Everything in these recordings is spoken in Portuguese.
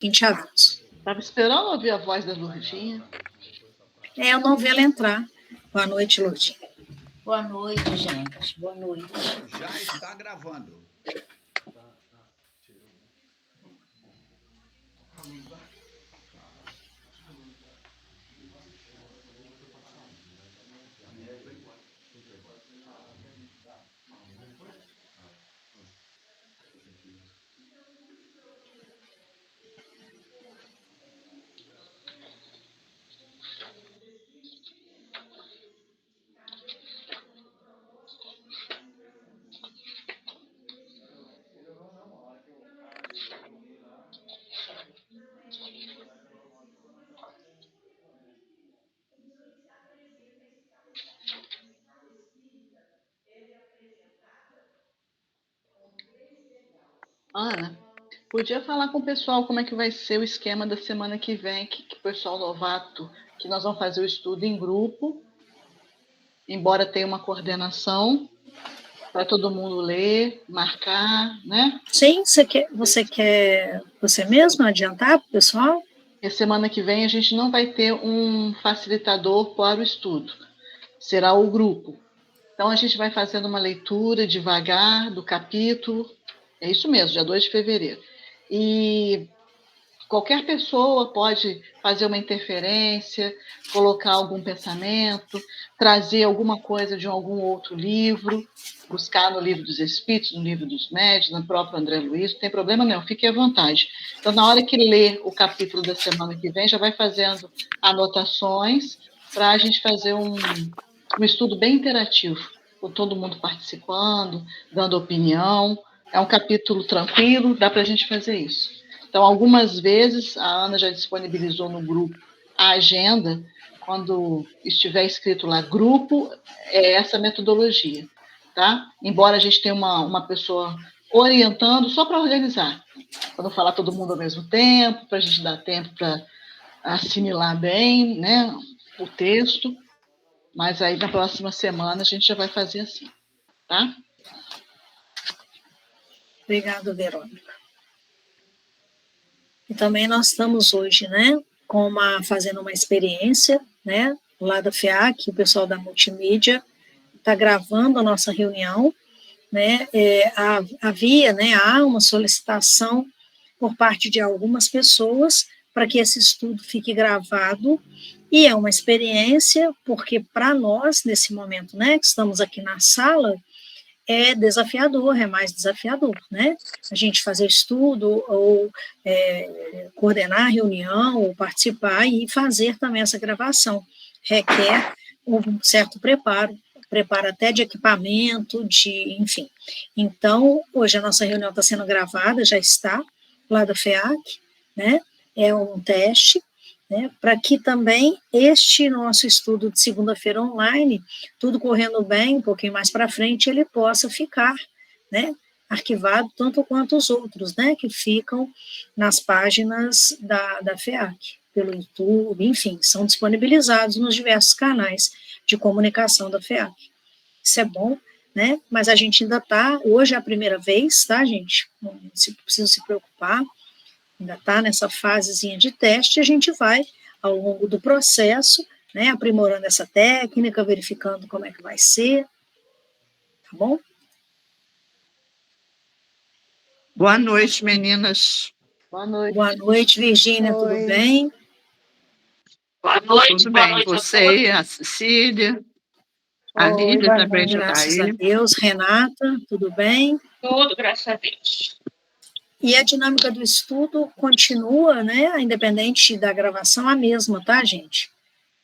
20 alunos. Estava esperando ouvir a voz da Lourdinha. Eu não vi ela entrar. Boa noite, Lourdinha. Boa noite, gente. Boa noite. Já está gravando. Ana, podia falar com o pessoal como é que vai ser o esquema da semana que vem, que o pessoal novato, que nós vamos fazer o estudo em grupo, embora tenha uma coordenação, para todo mundo ler, marcar, né? Sim, você quer você mesmo adiantar para o pessoal? E a semana que vem a gente não vai ter um facilitador para o estudo, será o grupo. Então a gente vai fazendo uma leitura devagar do capítulo, é isso mesmo, dia 2 de fevereiro. E qualquer pessoa pode fazer uma interferência, colocar algum pensamento, trazer alguma coisa de algum outro livro, buscar no Livro dos Espíritos, no Livro dos Médiuns, no próprio André Luiz, não tem problema não, fique à vontade. Então, na hora que lê o capítulo da semana que vem, já vai fazendo anotações para a gente fazer um estudo bem interativo, com todo mundo participando, dando opinião. É um capítulo tranquilo, dá para a gente fazer isso. Então, algumas vezes, a Ana já disponibilizou no grupo a agenda, quando estiver escrito lá grupo, é essa metodologia, tá? Embora a gente tenha uma pessoa orientando, só para organizar, para não falar todo mundo ao mesmo tempo, para a gente dar tempo para assimilar bem, né, o texto, mas aí na próxima semana a gente já vai fazer assim, tá? Obrigada, Verônica. E também nós estamos hoje, né, fazendo uma experiência, né, lá da FEAC, o pessoal da multimídia está gravando a nossa reunião, né, há uma solicitação por parte de algumas pessoas para que esse estudo fique gravado, e é uma experiência, porque para nós, nesse momento, né, que estamos aqui na sala, é desafiador, é mais desafiador, né? A gente fazer estudo, ou coordenar a reunião, ou participar e fazer também essa gravação. Requer um certo preparo até de equipamento, enfim. Então, hoje a nossa reunião está sendo gravada, já está, lá da FEAC, né? É um teste, né, para que também este nosso estudo de segunda-feira online, tudo correndo bem, um pouquinho mais para frente, ele possa ficar, né, arquivado, tanto quanto os outros, né, que ficam nas páginas da FEAC, pelo YouTube, enfim, são disponibilizados nos diversos canais de comunicação da FEAC. Isso é bom, né, mas a gente ainda está, hoje é a primeira vez, tá, gente? Não precisa se preocupar, ainda está nessa fasezinha de teste, a gente vai, ao longo do processo, né, aprimorando essa técnica, verificando como é que vai ser, tá bom? Boa noite, meninas. Boa noite. Boa noite, Virgínia, tudo bem? Boa noite. Tudo bem, você, a Cecília, a Lídia também já está aí. Graças a Deus. Renata, tudo bem? Tudo, graças a Deus. E a dinâmica do estudo continua, né, independente da gravação, a mesma, tá, gente?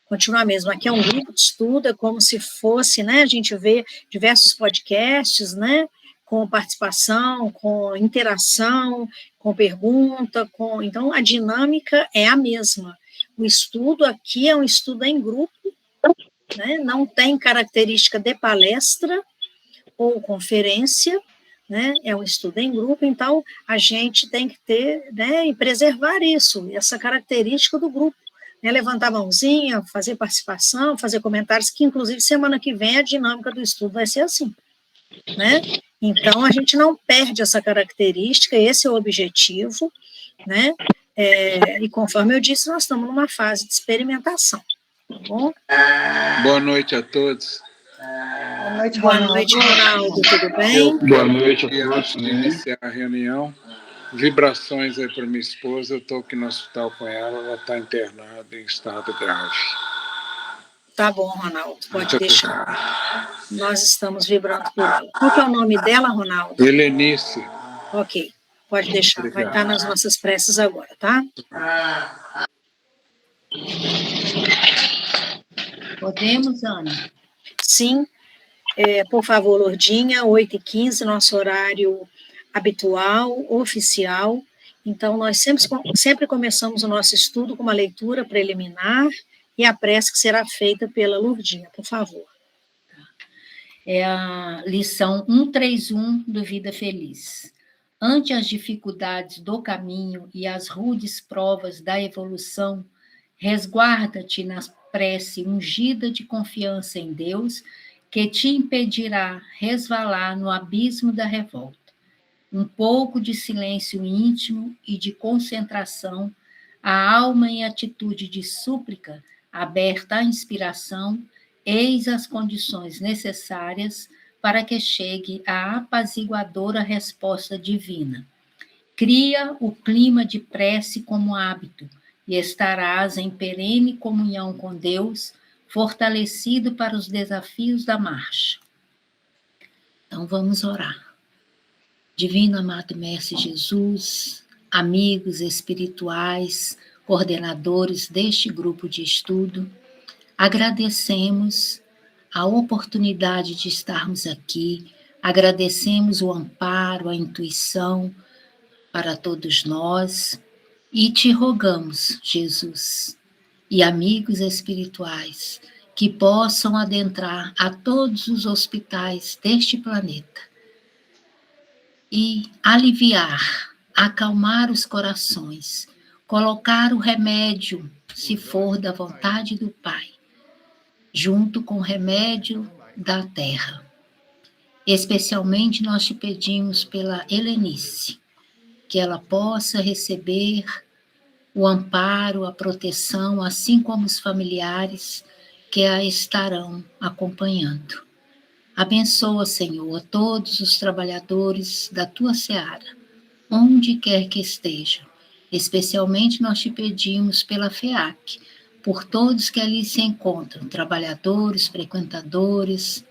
Continua a mesma. Aqui é um grupo de estudo, é como se fosse, né, a gente vê diversos podcasts, né, com participação, com interação, com pergunta, então a dinâmica é a mesma. O estudo aqui é um estudo em grupo, né, não tem característica de palestra ou conferência, né, é um estudo em grupo, então a gente tem que ter, né, e preservar isso, essa característica do grupo, né, levantar a mãozinha, fazer participação, fazer comentários, que inclusive semana que vem a dinâmica do estudo vai ser assim, né, então a gente não perde essa característica, esse é o objetivo, né, E conforme eu disse, nós estamos numa fase de experimentação, tá bom? Boa noite a todos. Boa noite, Ronaldo, tudo bem? Boa noite a todos. Antes de iniciar a reunião, vibrações aí para minha esposa. Eu estou aqui no hospital com ela está internada em estado grave. Tá bom, Ronaldo, pode deixar. Nós estamos vibrando por ela. Qual que é o nome dela, Ronaldo? Helenice. Ok, pode deixar. Obrigado. Vai estar nas nossas preces agora, tá? Podemos, Ana? Sim. Por favor, Lourdinha, 8h15, nosso horário habitual, oficial. Então, nós sempre começamos o nosso estudo com uma leitura preliminar e a prece que será feita pela Lourdinha, por favor. É a lição 131 do Vida Feliz. Ante as dificuldades do caminho e as rudes provas da evolução, resguarda-te na prece ungida de confiança em Deus, que te impedirá resvalar no abismo da revolta. Um pouco de silêncio íntimo e de concentração, a alma em atitude de súplica, aberta à inspiração, eis as condições necessárias para que chegue a apaziguadora resposta divina. Cria o clima de prece como hábito e estarás em perene comunhão com Deus, fortalecido para os desafios da marcha. Então vamos orar. Divino amado Mestre Jesus, amigos espirituais, coordenadores deste grupo de estudo, agradecemos a oportunidade de estarmos aqui, agradecemos o amparo, a intuição para todos nós e te rogamos, Jesus, e amigos espirituais, que possam adentrar a todos os hospitais deste planeta e aliviar, acalmar os corações, colocar o remédio, se for da vontade do Pai, junto com o remédio da terra. Especialmente nós te pedimos pela Helenice, que ela possa receber o amparo, a proteção, assim como os familiares que a estarão acompanhando. Abençoa, Senhor, a todos os trabalhadores da tua seara, onde quer que estejam. Especialmente nós te pedimos pela FEAC, por todos que ali se encontram, trabalhadores, frequentadores,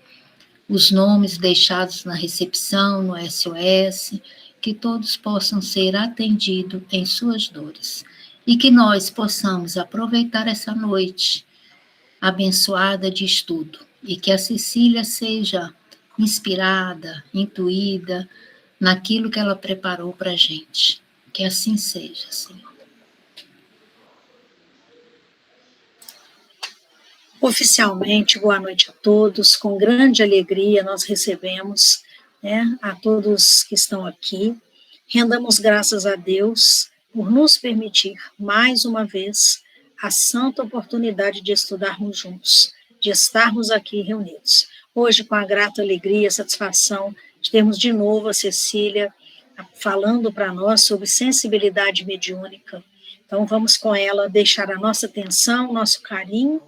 os nomes deixados na recepção, no SOS, que todos possam ser atendidos em suas dores. E que nós possamos aproveitar essa noite abençoada de estudo, e que a Cecília seja inspirada, intuída naquilo que ela preparou para a gente. Que assim seja, Senhor. Oficialmente, boa noite a todos. Com grande alegria nós recebemos, a todos que estão aqui. Rendamos graças a Deus por nos permitir, mais uma vez, a santa oportunidade de estudarmos juntos, de estarmos aqui reunidos. Hoje, com a grata alegria e satisfação de termos de novo a Cecília falando para nós sobre sensibilidade mediúnica. Então, vamos com ela deixar a nossa atenção, nosso carinho,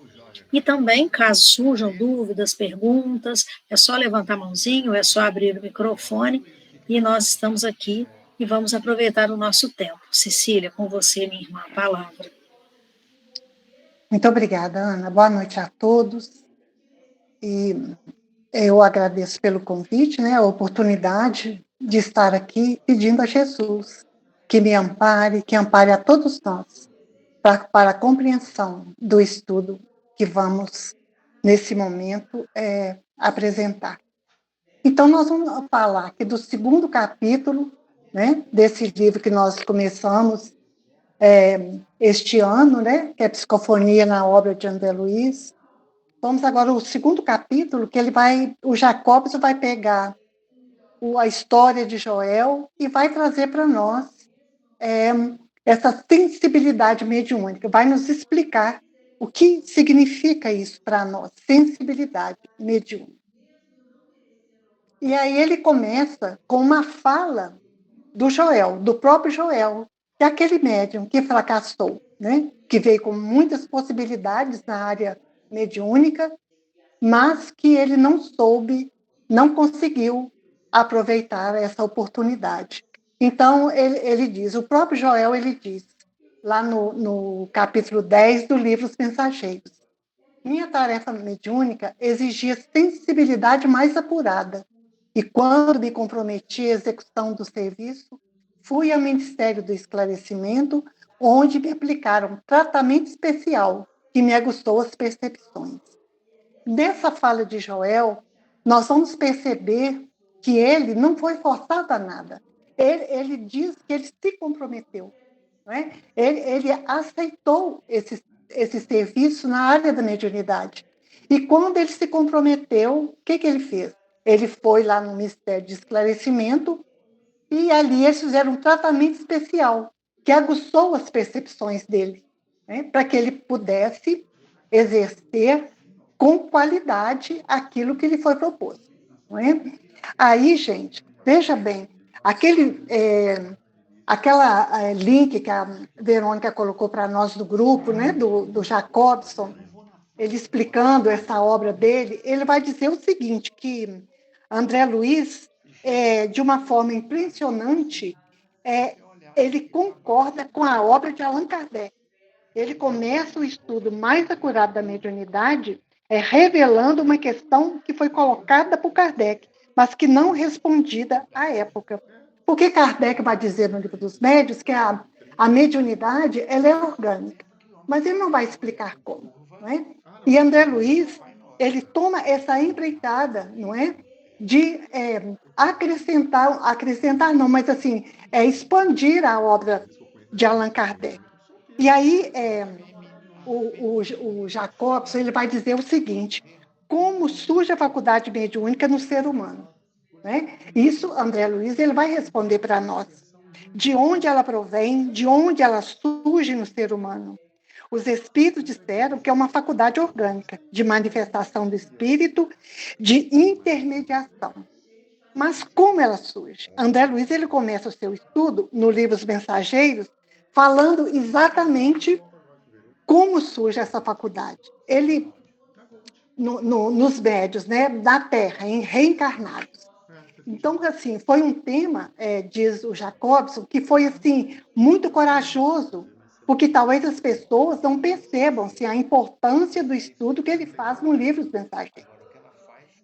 e também, caso surjam dúvidas, perguntas, é só levantar a mãozinha, é só abrir o microfone, e nós estamos aqui e vamos aproveitar o nosso tempo. Cecília, com você, minha irmã, a palavra. Muito obrigada, Ana. Boa noite a todos. E eu agradeço pelo convite, a oportunidade de estar aqui pedindo a Jesus que me ampare, que ampare a todos nós, para a compreensão do estudo que vamos, nesse momento, apresentar. Então, nós vamos falar aqui do segundo capítulo, desse livro que nós começamos este ano, que é Psicofonia na obra de André Luiz. Vamos agora ao segundo capítulo, que o Jacobs vai pegar a história de Joel e vai trazer para nós essa sensibilidade mediúnica, vai nos explicar o que significa isso para nós, sensibilidade mediúnica. E aí ele começa com uma fala do Joel, do próprio Joel, que aquele médium que fracassou, né, que veio com muitas possibilidades na área mediúnica, mas que ele não soube, não conseguiu aproveitar essa oportunidade. Então, ele diz, o próprio Joel, ele diz, lá no capítulo 10 do livro Os Mensageiros, minha tarefa mediúnica exigia sensibilidade mais apurada, e quando me comprometi à execução do serviço, fui ao Ministério do Esclarecimento, onde me aplicaram tratamento especial que me aguçou as percepções. Nessa fala de Joel, nós vamos perceber que ele não foi forçado a nada. Ele diz que ele se comprometeu. Não é? Ele aceitou esse serviço na área da mediunidade. E quando ele se comprometeu, o que ele fez? Ele foi lá no Ministério de Esclarecimento e ali eles fizeram um tratamento especial que aguçou as percepções dele, né? Para que ele pudesse exercer com qualidade aquilo que lhe foi proposto. Não é? Aí, gente, veja bem, aquela link que a Verônica colocou para nós do grupo, né, do Jacobson, ele explicando essa obra dele, ele vai dizer o seguinte, que André Luiz, de uma forma impressionante, ele concorda com a obra de Allan Kardec. Ele começa o estudo mais acurado da mediunidade revelando uma questão que foi colocada por Kardec, mas que não respondida à época. Porque Kardec vai dizer no Livro dos Médiuns que a mediunidade ela é orgânica, mas ele não vai explicar como. Não é? E André Luiz, ele toma essa empreitada, não é? De acrescentar não, mas assim, expandir a obra de Allan Kardec. E aí, o Jacobson ele vai dizer o seguinte, como surge a faculdade mediúnica no ser humano? Né? Isso, André Luiz, ele vai responder para nós. De onde ela provém, de onde ela surge no ser humano? Os espíritos disseram que é uma faculdade orgânica, de manifestação do espírito, de intermediação. Mas como ela surge? André Luiz ele começa o seu estudo no livro Os Mensageiros, falando exatamente como surge essa faculdade. Ele, nos médios, né, da Terra, em reencarnados. Então, assim, foi um tema, diz o Jacobson, que foi assim, muito corajoso, porque talvez as pessoas não percebam assim, a importância do estudo que ele faz no livro Os Mensageiros.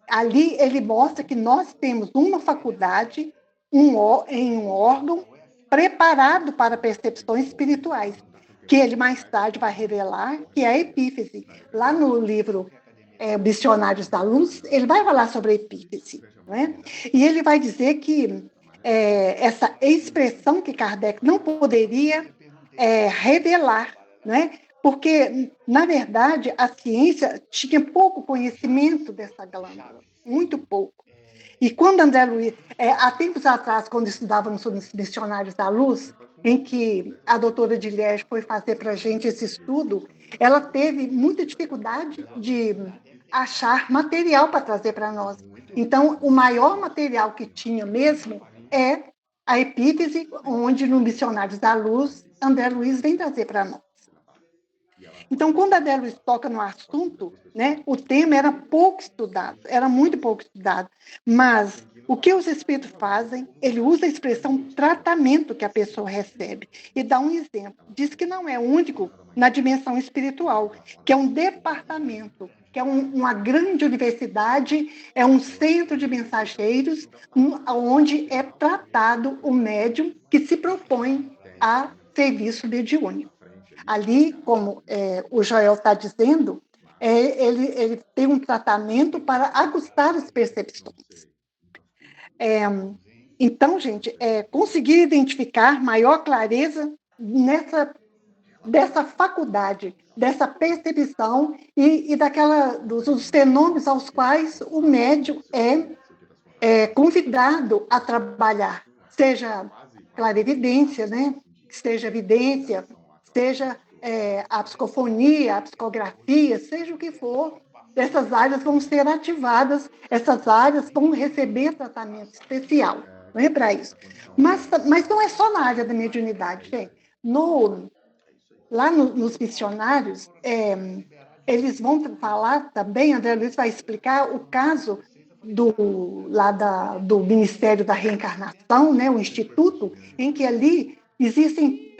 Ali ele mostra que nós temos uma faculdade em um órgão preparado para percepções espirituais, que ele mais tarde vai revelar, que é a epífise. Lá no livro Missionários da Luz, ele vai falar sobre a epífise. Não é? E ele vai dizer que essa expressão que Kardec não poderia revelar, não é? Porque, na verdade, a ciência tinha pouco conhecimento dessa glândula, muito pouco. E quando André Luiz, há tempos atrás, quando estudávamos sobre os Missionários da Luz, em que a doutora de Liege foi fazer para a gente esse estudo, ela teve muita dificuldade de achar material para trazer para nós. Então, o maior material que tinha mesmo é a epífise, onde no Missionários da Luz, André Luiz vem trazer para nós. Então, quando André Luiz toca no assunto, né, o tema era pouco estudado, era muito pouco estudado, mas o que os espíritos fazem, ele usa a expressão tratamento que a pessoa recebe e dá um exemplo. Diz que não é único na dimensão espiritual, que é um departamento, que é uma grande universidade, é um centro de mensageiros, onde é tratado o médium que se propõe a serviço mediúnico. Ali, como o Joel está dizendo, ele tem um tratamento para aguçar as percepções. Então, gente, conseguir identificar maior clareza dessa faculdade, dessa percepção e dos fenômenos aos quais o médium é convidado a trabalhar, seja clarividência, né? Seja evidência, seja a psicofonia, a psicografia, seja o que for, essas áreas vão ser ativadas, essas áreas vão receber tratamento especial, não é para isso. Mas não é só na área da mediunidade, gente. Lá nos missionários, eles vão falar também, André Luiz vai explicar o caso do Ministério da Reencarnação, né, o Instituto, em que ali existem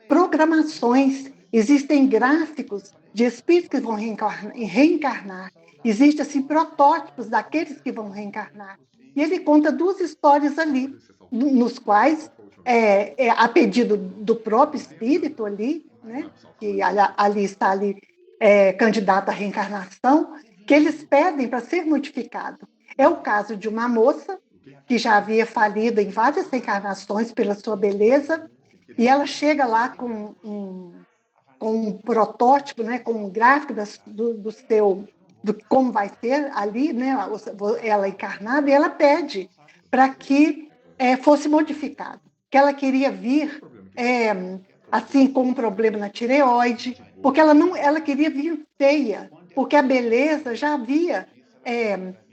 programações, existem gráficos de espíritos que vão reencarnar, existem assim, protótipos daqueles que vão reencarnar. E ele conta 2 histórias ali, nos quais, a pedido do próprio espírito ali, né, que ali está ali, candidato à reencarnação, que eles pedem para ser modificado. É o caso de uma moça que já havia falido em várias reencarnações pela sua beleza, e ela chega lá com um protótipo, né, com um gráfico do como vai ser ali, né, ela encarnada, e ela pede para que fosse modificado, que ela queria vir assim com um problema na tireoide, porque ela queria vir feia, porque a beleza já havia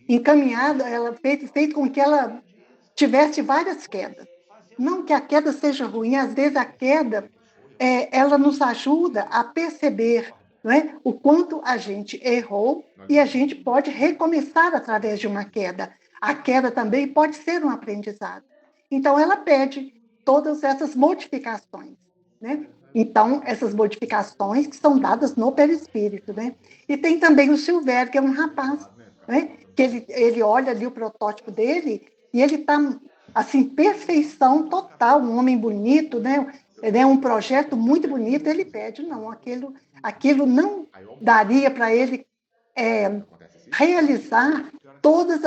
encaminhado, ela feito com que ela tivesse várias quedas. Não que a queda seja ruim, às vezes a queda ela nos ajuda a perceber, não é, o quanto a gente errou e a gente pode recomeçar através de uma queda. A queda também pode ser um aprendizado. Então, ela pede todas essas modificações, né? Então, essas modificações que são dadas no perispírito, né? E tem também o Silvério, que é um rapaz, né? Que ele olha ali o protótipo dele e ele está, assim, perfeição total, um homem bonito, né? Um projeto muito bonito, ele pede, não, aquilo não daria para ele realizar todos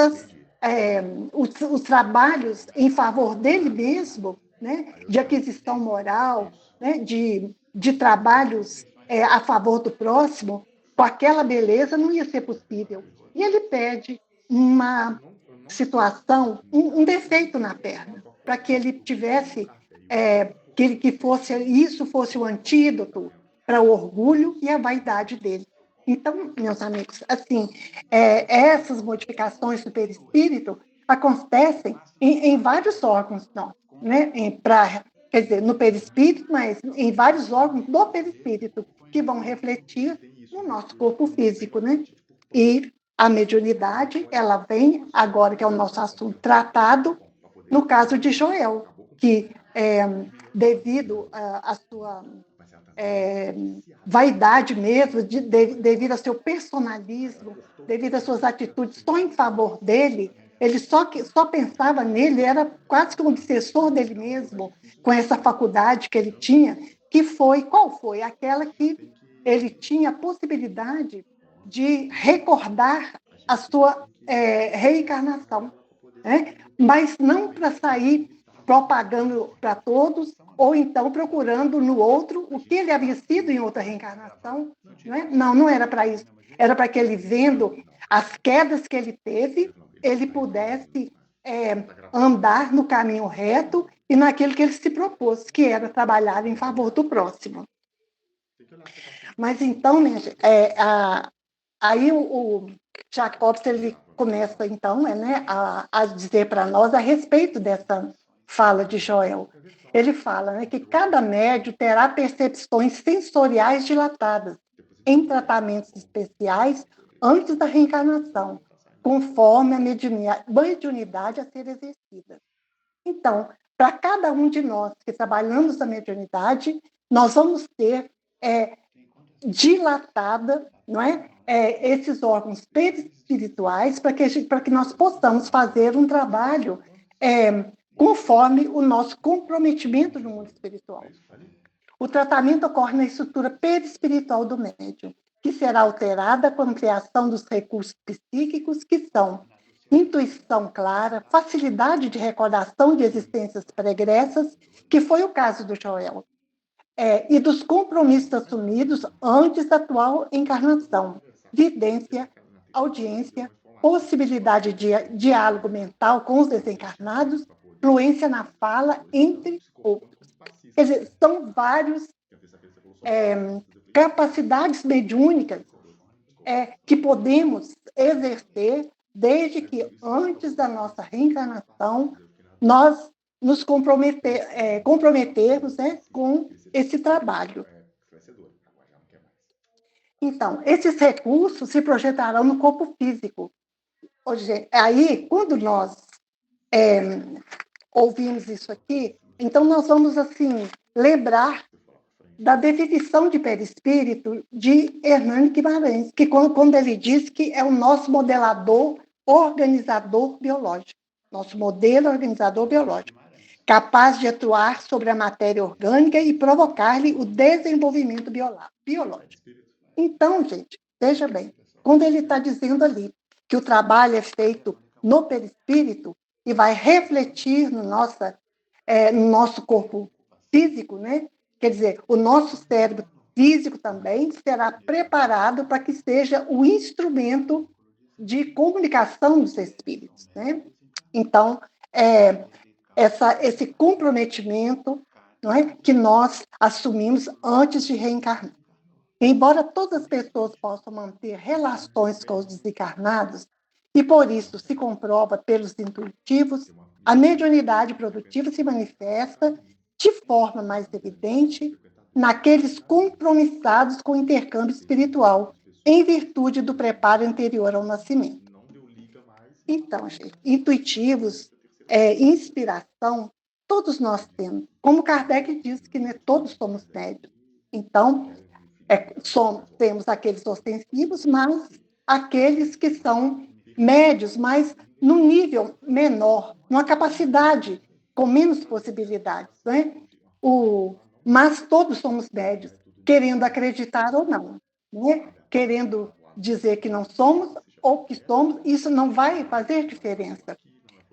os trabalhos em favor dele mesmo, né, de aquisição moral, né, de trabalhos a favor do próximo, com aquela beleza não ia ser possível. E ele pede uma situação, um defeito na perna, para que ele tivesse, isso fosse o antídoto para o orgulho e a vaidade dele. Então, meus amigos, assim, essas modificações do perispírito acontecem em vários órgãos, não, né? Quer dizer, no perispírito, mas em vários órgãos do perispírito, que vão refletir no nosso corpo físico, né? E a mediunidade, ela vem, agora que é o nosso assunto tratado, no caso de Joel, que, devido à sua vaidade mesmo, devido ao seu personalismo, devido às suas atitudes só em favor dele, ele só pensava nele, era quase que um obsessor dele mesmo, com essa faculdade que ele tinha, qual foi? Aquela que ele tinha a possibilidade de recordar a sua reencarnação, né? Mas não para sair propagando para todos, ou então procurando no outro o que ele havia sido em outra reencarnação. Não era para isso. Era para que ele, vendo as quedas que ele teve, ele pudesse andar no caminho reto e naquilo que ele se propôs, que era trabalhar em favor do próximo. Mas então, aí o Jacobs, ele começa, então, né, a dizer para nós a respeito dessa fala de Joel. Ele fala, né, que cada médium terá percepções sensoriais dilatadas em tratamentos especiais antes da reencarnação, conforme a mediunidade a ser exercida. Então, para cada um de nós que trabalhamos na mediunidade, nós vamos ter dilatada, não é? Esses órgãos perispirituais para que nós possamos fazer um trabalho conforme o nosso comprometimento no mundo espiritual. O tratamento ocorre na estrutura perispiritual do médium, que será alterada com a ampliação dos recursos psíquicos, que são intuição clara, facilidade de recordação de existências pregressas, que foi o caso do Joel, e dos compromissos assumidos antes da atual encarnação, vidência, audiência, possibilidade de diálogo mental com os desencarnados, fluência na fala, entre outros. Quer dizer, são vários capacidades mediúnicas que podemos exercer desde que antes da nossa reencarnação nós nos comprometermos, né, com esse trabalho. Então, esses recursos se projetarão no corpo físico. Hoje, aí, quando nós ouvimos isso aqui, então nós vamos, assim, lembrar da definição de perispírito de Hernani Guimarães, que quando ele diz que é o nosso modelador, organizador biológico, nosso modelo organizador biológico, capaz de atuar sobre a matéria orgânica e provocar-lhe o desenvolvimento biológico. Então, gente, veja bem, quando ele está dizendo ali que o trabalho é feito no perispírito e vai refletir no nosso corpo físico, né? Quer dizer, o nosso cérebro físico também será preparado para que seja o instrumento de comunicação dos espíritos, né? Então, esse comprometimento, não é, que nós assumimos antes de reencarnar. Embora todas as pessoas possam manter relações com os desencarnados, e por isso se comprova pelos intuitivos, a mediunidade produtiva se manifesta de forma mais evidente naqueles compromissados com o intercâmbio espiritual, em virtude do preparo anterior ao nascimento. Então, gente, intuitivos, inspiração, todos nós temos. Como Kardec disse que todos somos médios. Então, temos aqueles ostensivos, mas aqueles que são médios, mas num nível menor, numa capacidade com menos possibilidades, né? Mas todos somos médios, querendo acreditar ou não, né? Querendo dizer que não somos ou que somos, isso não vai fazer diferença.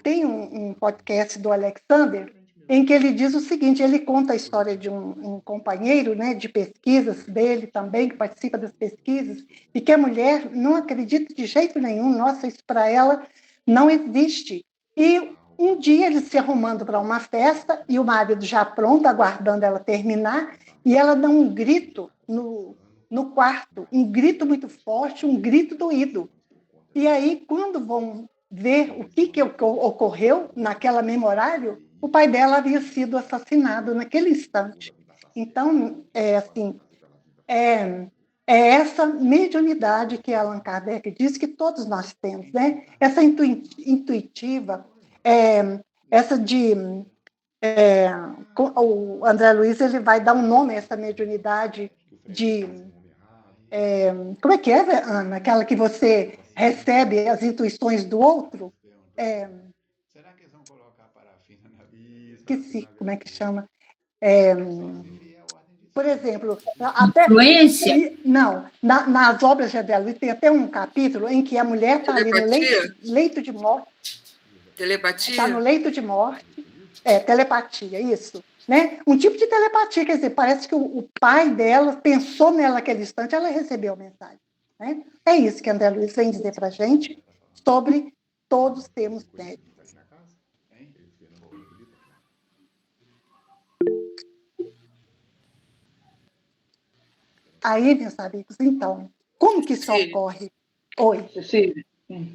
Tem um podcast do Alexander em que ele diz o seguinte, ele conta a história de um companheiro, né, de pesquisas dele também, que participa das pesquisas, e que a mulher não acredita de jeito nenhum, nossa, isso para ela não existe. E um dia eles se arrumando para uma festa, e o marido já pronto, aguardando ela terminar, e ela dá um grito no quarto, um grito muito forte, um grito doído. E aí, quando vão ver o que ocorreu naquela memorário, o pai dela havia sido assassinado naquele instante. Então, é essa mediunidade que Allan Kardec diz que todos nós temos, né? Essa intuitiva, essa de... o André Luiz ele vai dar um nome a essa mediunidade de... como é que é, Ana? Aquela que você recebe as intuições do outro? Esqueci como é que chama. Por exemplo, até... Influência? Não, nas obras de André Luiz tem até um capítulo em que a mulher está ali no leito de morte. Telepatia? Está no leito de morte. Telepatia, isso. Né? Um tipo de telepatia, quer dizer, parece que o pai dela pensou nela naquele instante, ela recebeu a mensagem. Né? É isso que André Luiz vem dizer para a gente sobre todos termos médicos. Aí, meus amigos, então, como que isso ocorre? Oi. Cecília.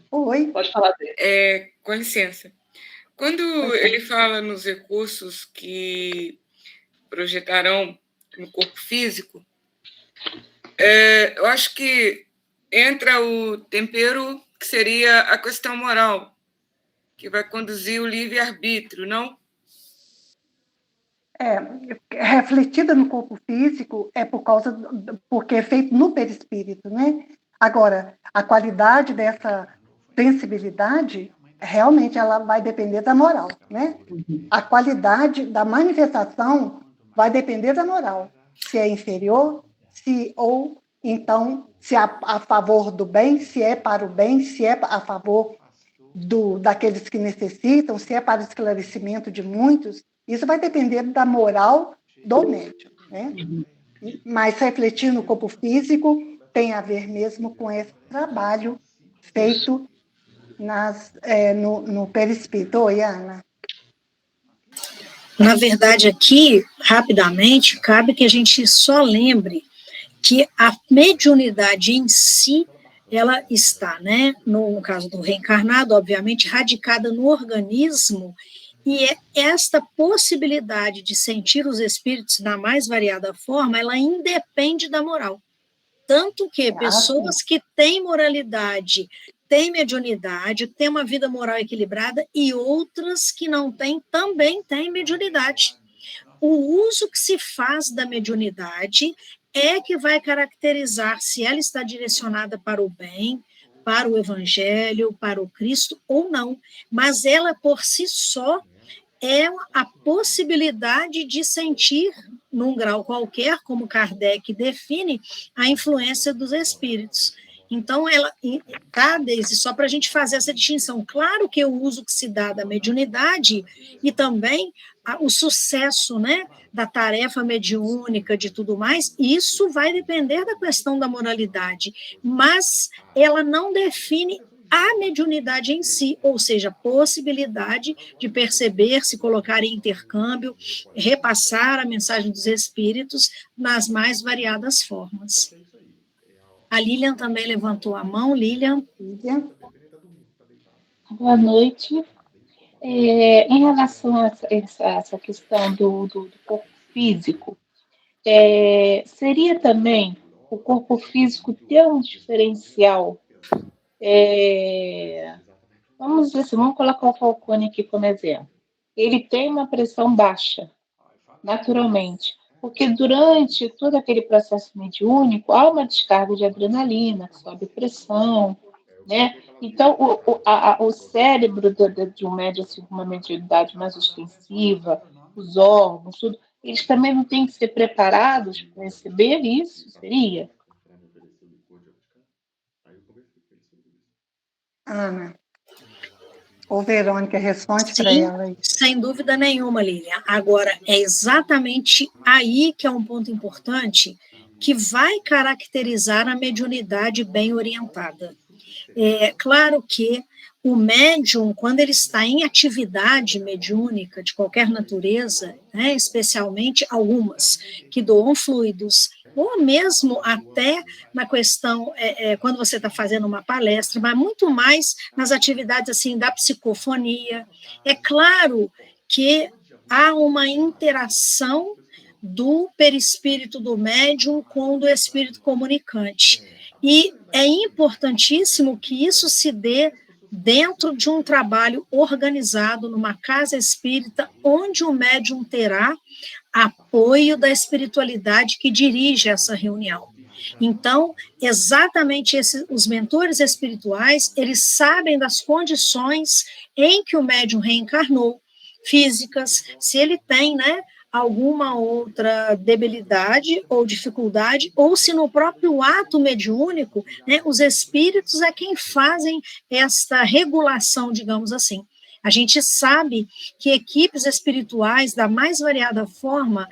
Oi. Pode falar dele. Com licença. Quando ele fala nos recursos que projetarão no corpo físico, eu acho que entra o tempero que seria a questão moral, que vai conduzir o livre-arbítrio, não? Refletida no corpo físico porque é feito no perispírito, né? Agora, a qualidade dessa sensibilidade, realmente, ela vai depender da moral, né? A qualidade da manifestação vai depender da moral, se é inferior, ou então, se é a favor do bem, se é para o bem, se é a favor daqueles que necessitam, se é para o esclarecimento de muitos. Isso vai depender da moral do médium, né? Mas refletir no corpo físico tem a ver mesmo com esse trabalho feito no perispírito. Oi, Ana. Na verdade, aqui, rapidamente, cabe que a gente só lembre que a mediunidade em si, ela está, né, no caso do reencarnado, obviamente, radicada no organismo E esta possibilidade de sentir os espíritos na mais variada forma, ela independe da moral. Tanto que pessoas que têm moralidade, têm mediunidade, têm uma vida moral equilibrada, e outras que não têm, também têm mediunidade. O uso que se faz da mediunidade é que vai caracterizar se ela está direcionada para o bem, para o evangelho, para o Cristo ou não. Mas ela, por si só, é a possibilidade de sentir, num grau qualquer, como Kardec define, a influência dos espíritos. Então, Deise, só para a gente fazer essa distinção, claro que o uso que se dá da mediunidade e também o sucesso, né, da tarefa mediúnica, de tudo mais, isso vai depender da questão da moralidade, mas ela não define a mediunidade em si, ou seja, a possibilidade de perceber, se colocar em intercâmbio, repassar a mensagem dos espíritos nas mais variadas formas. A Lilian também levantou a mão. Lilian. Boa noite. Em relação a essa questão do corpo físico, seria também o corpo físico ter um diferencial? Vamos dizer assim, vamos colocar o Falcone aqui como exemplo. Ele tem uma pressão baixa, naturalmente, porque durante todo aquele processo mediúnico há uma descarga de adrenalina, que sobe pressão, né? Então, o cérebro de um médium assim, com uma mediunidade mais extensiva, os órgãos, tudo, eles também não têm que ser preparados para receber isso, seria? Ana. Ou Verônica responde para ela aí. Sem dúvida nenhuma, Lilian. Agora, é exatamente aí que é um ponto importante que vai caracterizar a mediunidade bem orientada. É claro que o médium, quando ele está em atividade mediúnica de qualquer natureza, né, especialmente algumas que doam fluidos, ou mesmo até na questão, quando você está fazendo uma palestra, mas muito mais nas atividades assim da psicofonia. É claro que há uma interação do perispírito do médium com o do espírito comunicante. E é importantíssimo que isso se dê dentro de um trabalho organizado numa casa espírita, onde o médium terá apoio da espiritualidade que dirige essa reunião. Então, exatamente os mentores espirituais, eles sabem das condições em que o médium reencarnou, físicas, se ele tem, né, alguma outra debilidade ou dificuldade, ou se no próprio ato mediúnico, né, os espíritos é quem fazem esta regulação, digamos assim. A gente sabe que equipes espirituais, da mais variada forma,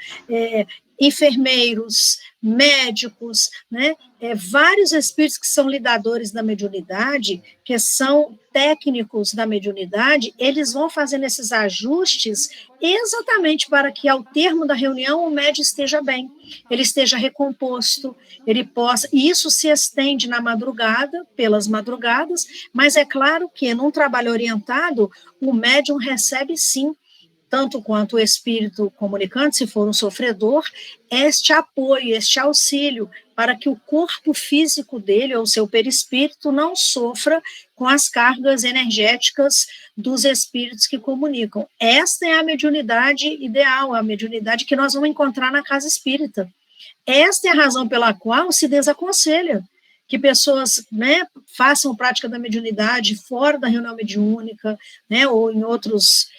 enfermeiros, médicos, né, vários espíritos que são lidadores da mediunidade, que são técnicos da mediunidade, eles vão fazendo esses ajustes exatamente para que, ao termo da reunião, o médium esteja bem, ele esteja recomposto, ele possa, e isso se estende na madrugada, pelas madrugadas, mas é claro que, num trabalho orientado, o médium recebe, sim, tanto quanto o espírito comunicante, se for um sofredor, este apoio, este auxílio, para que o corpo físico dele, ou seu perispírito, não sofra com as cargas energéticas dos espíritos que comunicam. Esta é a mediunidade ideal, a mediunidade que nós vamos encontrar na casa espírita. Esta é a razão pela qual se desaconselha que pessoas, né, façam prática da mediunidade fora da reunião mediúnica, né, ou em outras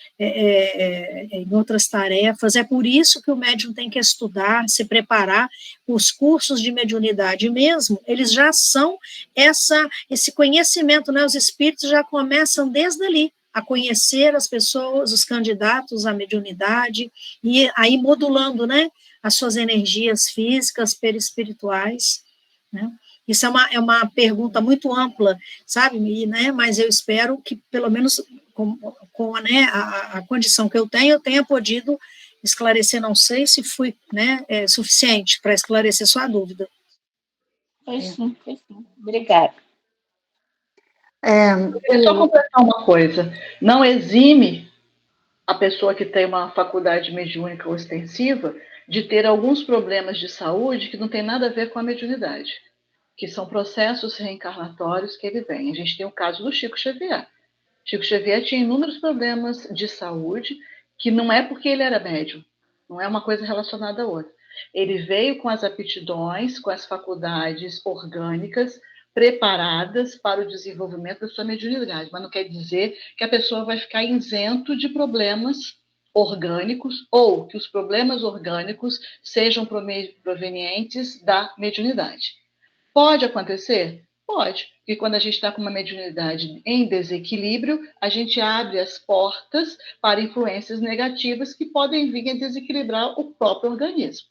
tarefas. É por isso que o médium tem que estudar, se preparar. Os cursos de mediunidade mesmo, eles já são esse conhecimento, né, os espíritos já começam desde ali, a conhecer as pessoas, os candidatos à mediunidade, e aí modulando, né, as suas energias físicas, perispirituais, né. Isso é uma pergunta muito ampla, sabe, né, mas eu espero que, pelo menos, com né, a condição que eu tenha podido esclarecer. Não sei se fui, né, suficiente para esclarecer sua dúvida. Foi sim. Obrigada. Eu só completar uma coisa. Não exime a pessoa que tem uma faculdade mediúnica ostensiva de ter alguns problemas de saúde que não tem nada a ver com a mediunidade, que são processos reencarnatórios que ele vem. A gente tem o caso do Chico Xavier. Chico Xavier tinha inúmeros problemas de saúde que não é porque ele era médium, não é uma coisa relacionada a outra. Ele veio com as aptidões, com as faculdades orgânicas preparadas para o desenvolvimento da sua mediunidade, mas não quer dizer que a pessoa vai ficar isento de problemas orgânicos ou que os problemas orgânicos sejam provenientes da mediunidade. Pode acontecer? Pode, porque quando a gente está com uma mediunidade em desequilíbrio, a gente abre as portas para influências negativas que podem vir a desequilibrar o próprio organismo.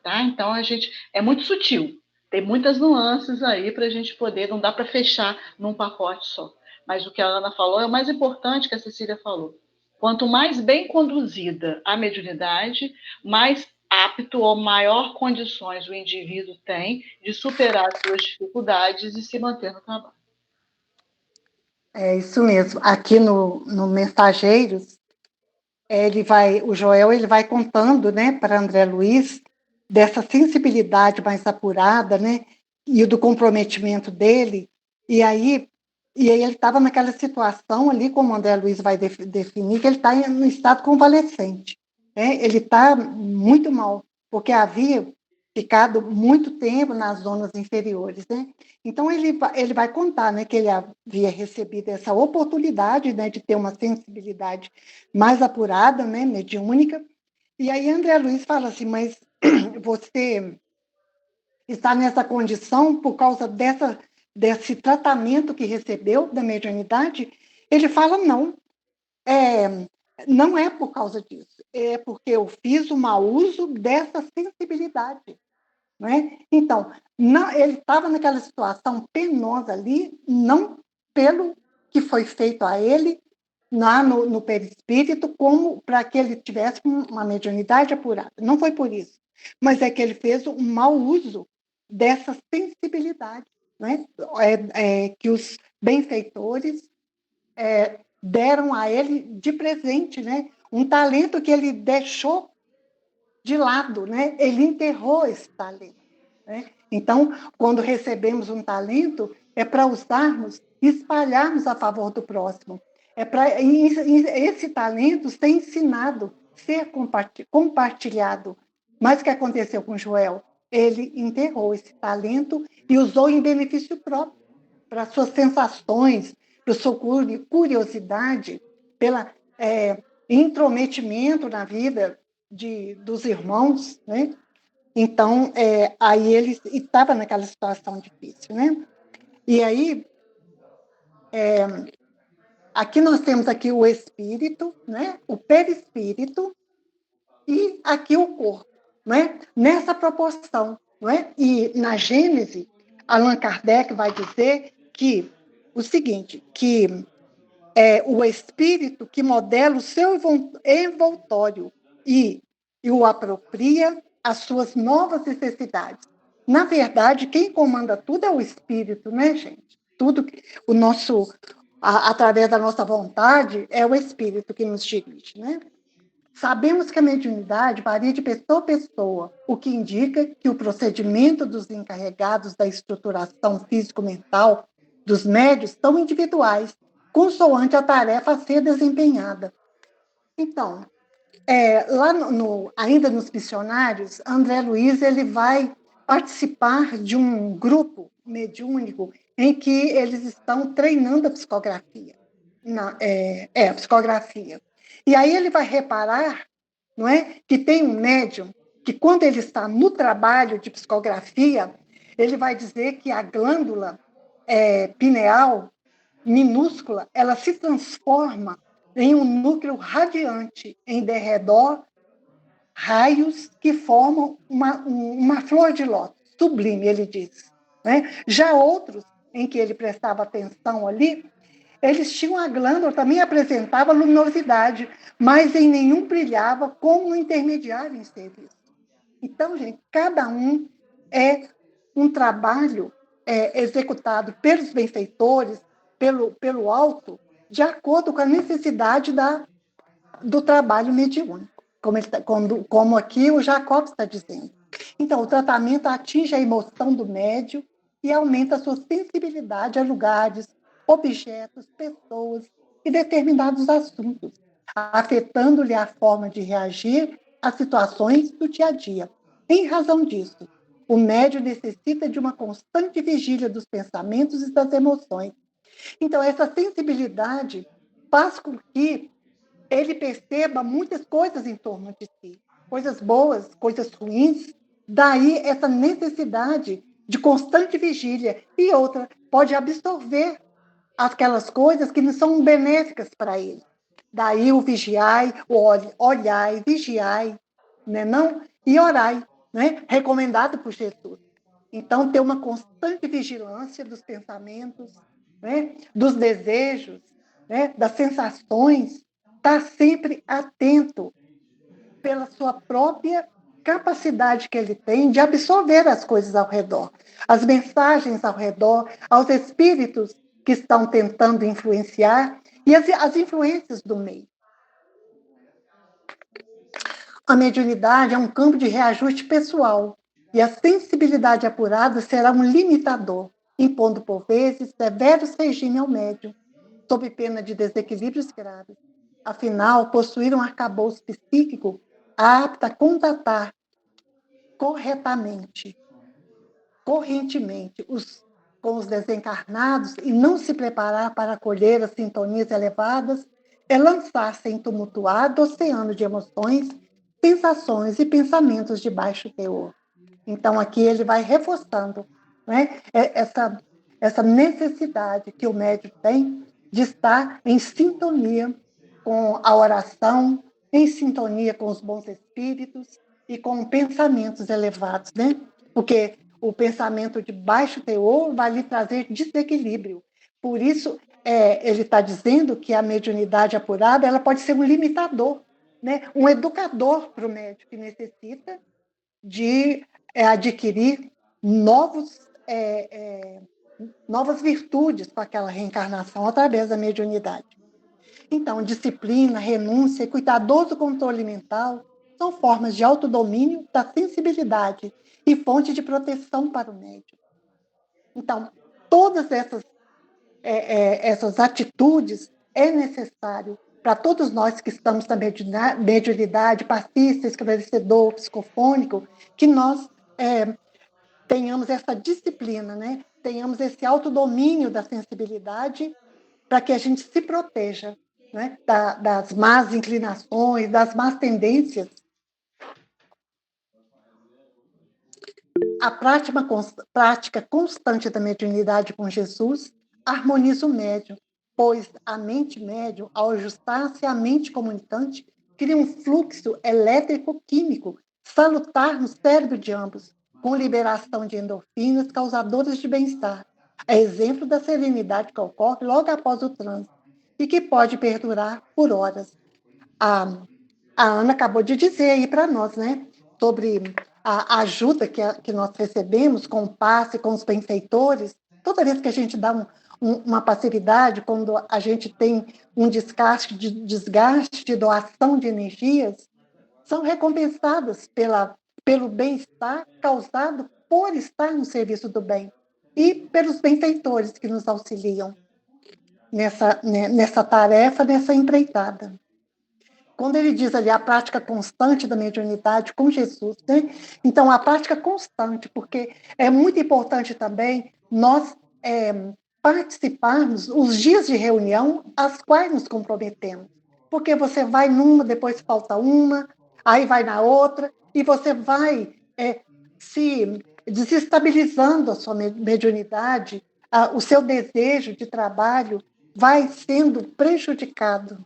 Tá? Então, é muito sutil. Tem muitas nuances aí para a gente poder, não dá para fechar num pacote só. Mas o que a Ana falou é o mais importante que a Cecília falou. Quanto mais bem conduzida a mediunidade, mais apto ou maior condições o indivíduo tem de superar suas dificuldades e se manter no trabalho. É isso mesmo. Aqui no Mensageiros, o Joel ele vai contando, né, para André Luiz dessa sensibilidade mais apurada, né, e do comprometimento dele. E aí ele estava naquela situação ali, como o André Luiz vai definir, que ele está no estado convalescente. Né? Ele está muito mal, porque havia ficado muito tempo nas zonas inferiores. Né? Então, ele vai contar, né, que ele havia recebido essa oportunidade, né, de ter uma sensibilidade mais apurada, né, mediúnica. E aí André Luiz fala assim, mas você está nessa condição por causa desse tratamento que recebeu da mediunidade? Ele fala, não, não é por causa disso, é porque eu fiz o mau uso dessa sensibilidade. Né? Então, ele estava naquela situação penosa ali, não pelo que foi feito a ele, lá no perispírito, como para que ele tivesse uma mediunidade apurada. Não foi por isso, mas é que ele fez um mau uso dessa sensibilidade, né? Que os benfeitores deram a ele de presente, né? Um talento que ele deixou de lado, né? Ele enterrou esse talento. Né? Então, quando recebemos um talento, é para usarmos e espalharmos a favor do próximo. É para esse talento ser ensinado, ser compartilhado. Mas o que aconteceu com Joel? Ele enterrou esse talento e usou em benefício próprio, para suas sensações, para sua curiosidade, pelo intrometimento na vida dos irmãos, né? Então, aí ele estava naquela situação difícil, né? E aí, aqui nós temos aqui o espírito, né? O perispírito e aqui o corpo, né? Nessa proporção, né? E na Gênese, Allan Kardec vai dizer que o seguinte, que o espírito que modela o seu envoltório e o apropria às suas novas necessidades. Na verdade, quem comanda tudo é o espírito, né, gente? Tudo, através da nossa vontade, é o espírito que nos dirige, né? Sabemos que a mediunidade varia de pessoa a pessoa, o que indica que o procedimento dos encarregados da estruturação físico-mental dos médios são individuais, consoante a tarefa a ser desempenhada. Então, lá ainda nos missionários, André Luiz ele vai participar de um grupo mediúnico em que eles estão treinando a psicografia. A psicografia. E aí ele vai reparar, não é, que tem um médium que, quando ele está no trabalho de psicografia, ele vai dizer que a glândula pineal minúscula, ela se transforma em um núcleo radiante em derredor, raios que formam uma flor de lótus, sublime, ele diz. Né? Já outros, em que ele prestava atenção ali, eles tinham a glândula, também apresentava luminosidade, mas em nenhum brilhava como um intermediário em serviço. Então, gente, cada um é um trabalho executado pelos benfeitores, pelo alto, de acordo com a necessidade do trabalho mediúnico, como aqui o Jacob está dizendo. Então, o tratamento atinge a emoção do médium e aumenta a sua sensibilidade a lugares, objetos, pessoas e determinados assuntos, afetando-lhe a forma de reagir às situações do dia a dia. Em razão disso, o médium necessita de uma constante vigília dos pensamentos e das emoções. Então, essa sensibilidade faz com que ele perceba muitas coisas em torno de si, coisas boas, coisas ruins. Daí essa necessidade de constante vigília. E outra, pode absorver aquelas coisas que não são benéficas para ele. Daí o vigiai, o olhai, vigiai, né, não? E orai, né? Recomendado por Jesus. Então, ter uma constante vigilância dos pensamentos, né? Dos desejos, né? Das sensações, estar sempre atento pela sua própria capacidade que ele tem de absorver as coisas ao redor, as mensagens ao redor, aos espíritos que estão tentando influenciar e as influências do meio. A mediunidade é um campo de reajuste pessoal e a sensibilidade apurada será um limitador, impondo, por vezes, severos regimes ao médium, sob pena de desequilíbrios graves. Afinal, possuir um arcabouço psíquico apto a contatar corretamente, correntemente, com os desencarnados e não se preparar para acolher as sintonias elevadas, é lançar-se em tumultuado oceano de emoções, sensações e pensamentos de baixo teor. Então, aqui ele vai reforçando, né, essa necessidade que o médium tem de estar em sintonia com a oração, em sintonia com os bons espíritos e com pensamentos elevados, né? Porque o pensamento de baixo teor vai lhe trazer desequilíbrio. Por isso, ele está dizendo que a mediunidade apurada ela pode ser um limitador, né? Um educador para o médium que necessita de adquirir novas virtudes com aquela reencarnação através da mediunidade. Então, disciplina, renúncia e cuidadoso controle mental são formas de autodomínio da sensibilidade e fonte de proteção para o médium. Então, todas essas atitudes é necessário para todos nós que estamos na mediunidade, passista, esclarecedor, psicofônico, que nós tenhamos essa disciplina, né? Tenhamos esse autodomínio da sensibilidade para que a gente se proteja, né? Das más inclinações, das más tendências. A prática constante da mediunidade com Jesus harmoniza o médium, pois a mente médium, ao ajustar-se à mente comunicante, cria um fluxo elétrico-químico salutar no cérebro de ambos, com liberação de endorfinas causadoras de bem-estar. É exemplo da serenidade que ocorre logo após o transe e que pode perdurar por horas. A Ana acabou de dizer aí para nós, né, sobre a ajuda que nós recebemos com o passe, com os benfeitores. Toda vez que a gente dá uma passividade, quando a gente tem um desgaste de doação de energias, são recompensadas pelo bem-estar causado por estar no serviço do bem e pelos benfeitores que nos auxiliam nessa tarefa, nessa empreitada. Quando ele diz ali a prática constante da mediunidade com Jesus, né? Então, a prática constante, porque é muito importante também nós participarmos os dias de reunião às quais nos comprometemos. Porque você vai numa, depois falta uma, aí vai na outra, e você vai se desestabilizando a sua mediunidade, o seu desejo de trabalho vai sendo prejudicado.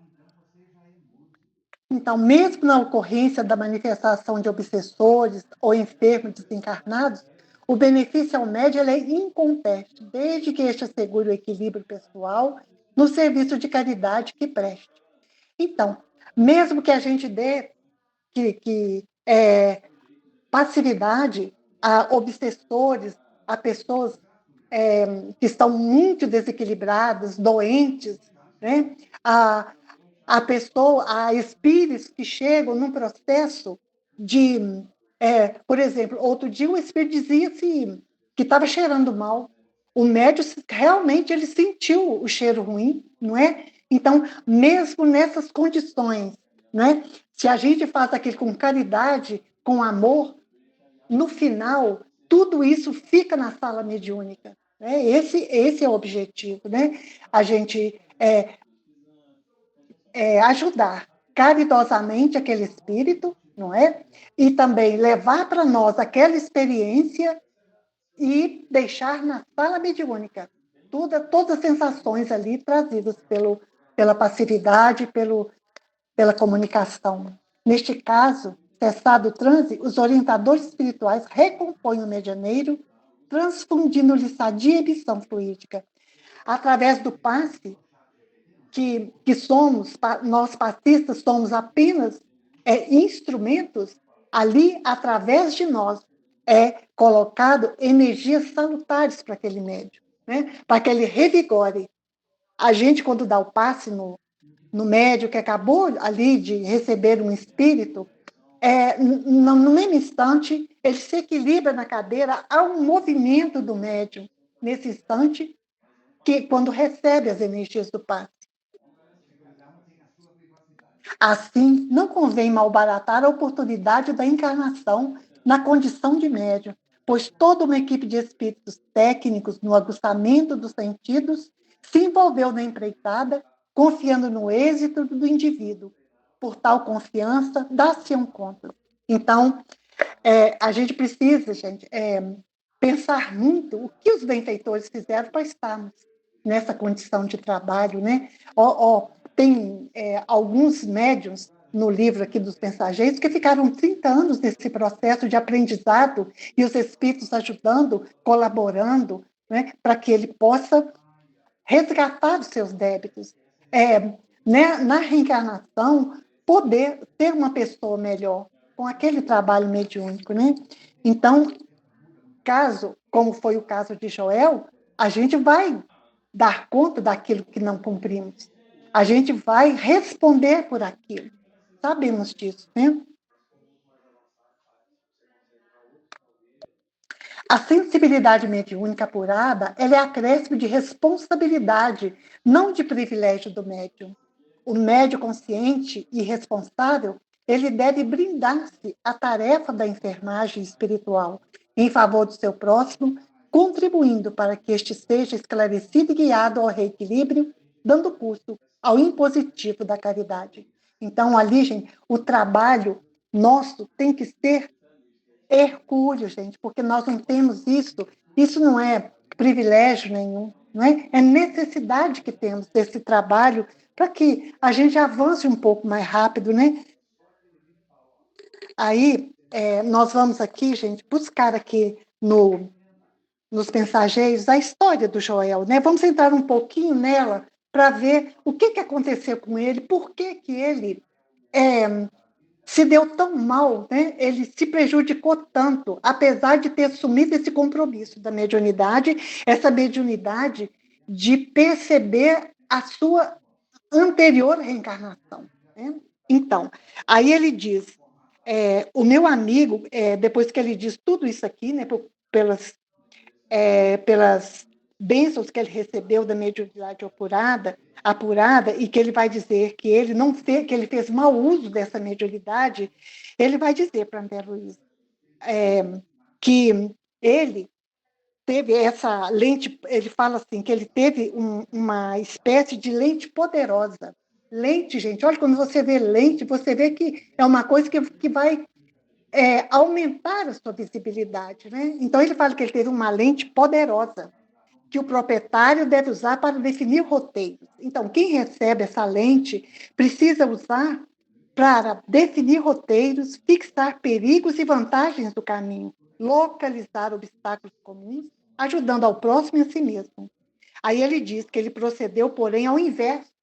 Então, mesmo na ocorrência da manifestação de obsessores ou enfermos desencarnados, o benefício ao médium é inconteste, desde que este assegure o equilíbrio pessoal no serviço de caridade que preste. Então, mesmo que a gente dê passividade a obsessores, a pessoas que estão muito desequilibradas, doentes, né? a pessoa, a espíritos que chegam num processo de, por exemplo, outro dia o espírito dizia assim, que estava cheirando mal. O médium realmente ele sentiu o cheiro ruim, não é? Então, mesmo nessas condições, né? Se a gente faz aquilo com caridade, com amor, no final, tudo isso fica na sala mediúnica. Né? Esse é o objetivo, né? A gente ajudar caridosamente aquele espírito, não é? E também levar para nós aquela experiência e deixar na sala mediúnica todas as sensações ali trazidas pela passividade, pela comunicação. Neste caso, cessado o transe, os orientadores espirituais recompõem o medianeiro, transfundindo-lhe sadia emissão fluídica. Através do passe, que somos, nós passistas somos apenas instrumentos, ali, através de nós, é colocado energias salutares para aquele médium, né? Para que ele revigore. A gente, quando dá o passe no médium que acabou ali de receber um espírito, no mesmo instante, ele se equilibra na cadeira, há um movimento do médium, nesse instante, que quando recebe as energias do passe. Assim, não convém malbaratar a oportunidade da encarnação na condição de médium, pois toda uma equipe de espíritos técnicos no aguçamento dos sentidos se envolveu na empreitada, confiando no êxito do indivíduo. Por tal confiança, dá-se um encontro. Então, a gente precisa, gente, pensar muito o que os benfeitores fizeram para estarmos nessa condição de trabalho, né? Tem alguns médiuns no livro aqui dos Mensageiros que ficaram 30 anos nesse processo de aprendizado e os espíritos ajudando, colaborando, né, para que ele possa resgatar os seus débitos. Né, na reencarnação, poder ter uma pessoa melhor com aquele trabalho mediúnico, né? Então, caso, como foi o caso de Joel, a gente vai dar conta daquilo que não cumprimos. A gente vai responder por aquilo. Sabemos disso, né? A sensibilidade mediúnica apurada, ela é acréscimo de responsabilidade, não de privilégio do médium. O médium consciente e responsável, ele deve brindar-se à tarefa da enfermagem espiritual em favor do seu próximo, contribuindo para que este seja esclarecido e guiado ao reequilíbrio, dando curso ao impositivo da caridade. Então, ali, gente, o trabalho nosso tem que ser hercúleo, gente, porque nós não temos isso. Isso não é privilégio nenhum, não é? É necessidade que temos desse trabalho para que a gente avance um pouco mais rápido, né? Aí, nós vamos aqui, gente, buscar aqui nos Mensageiros a história do Joel, né? Vamos entrar um pouquinho nela para ver o que aconteceu com ele, por que ele se deu tão mal, né? Ele se prejudicou tanto, apesar de ter assumido esse compromisso da mediunidade, essa mediunidade de perceber a sua anterior reencarnação. Né? Então, aí ele diz, o meu amigo, depois que ele diz tudo isso aqui, né, pelas bênçãos que ele recebeu da mediunidade apurada, e que ele vai dizer que ele não fez, que ele fez mau uso dessa mediunidade, ele vai dizer para André Luiz que ele teve essa lente, ele fala assim, que ele teve uma espécie de lente poderosa. Lente, gente, olha, quando você vê lente, você vê que é uma coisa que vai aumentar a sua visibilidade, né? Então, ele fala que ele teve uma lente poderosa, que o proprietário deve usar para definir roteiros. Então, quem recebe essa lente precisa usar para definir roteiros, fixar perigos e vantagens do caminho, localizar obstáculos comuns, ajudando ao próximo e a si mesmo. Aí ele diz que ele procedeu, porém, ao inverso,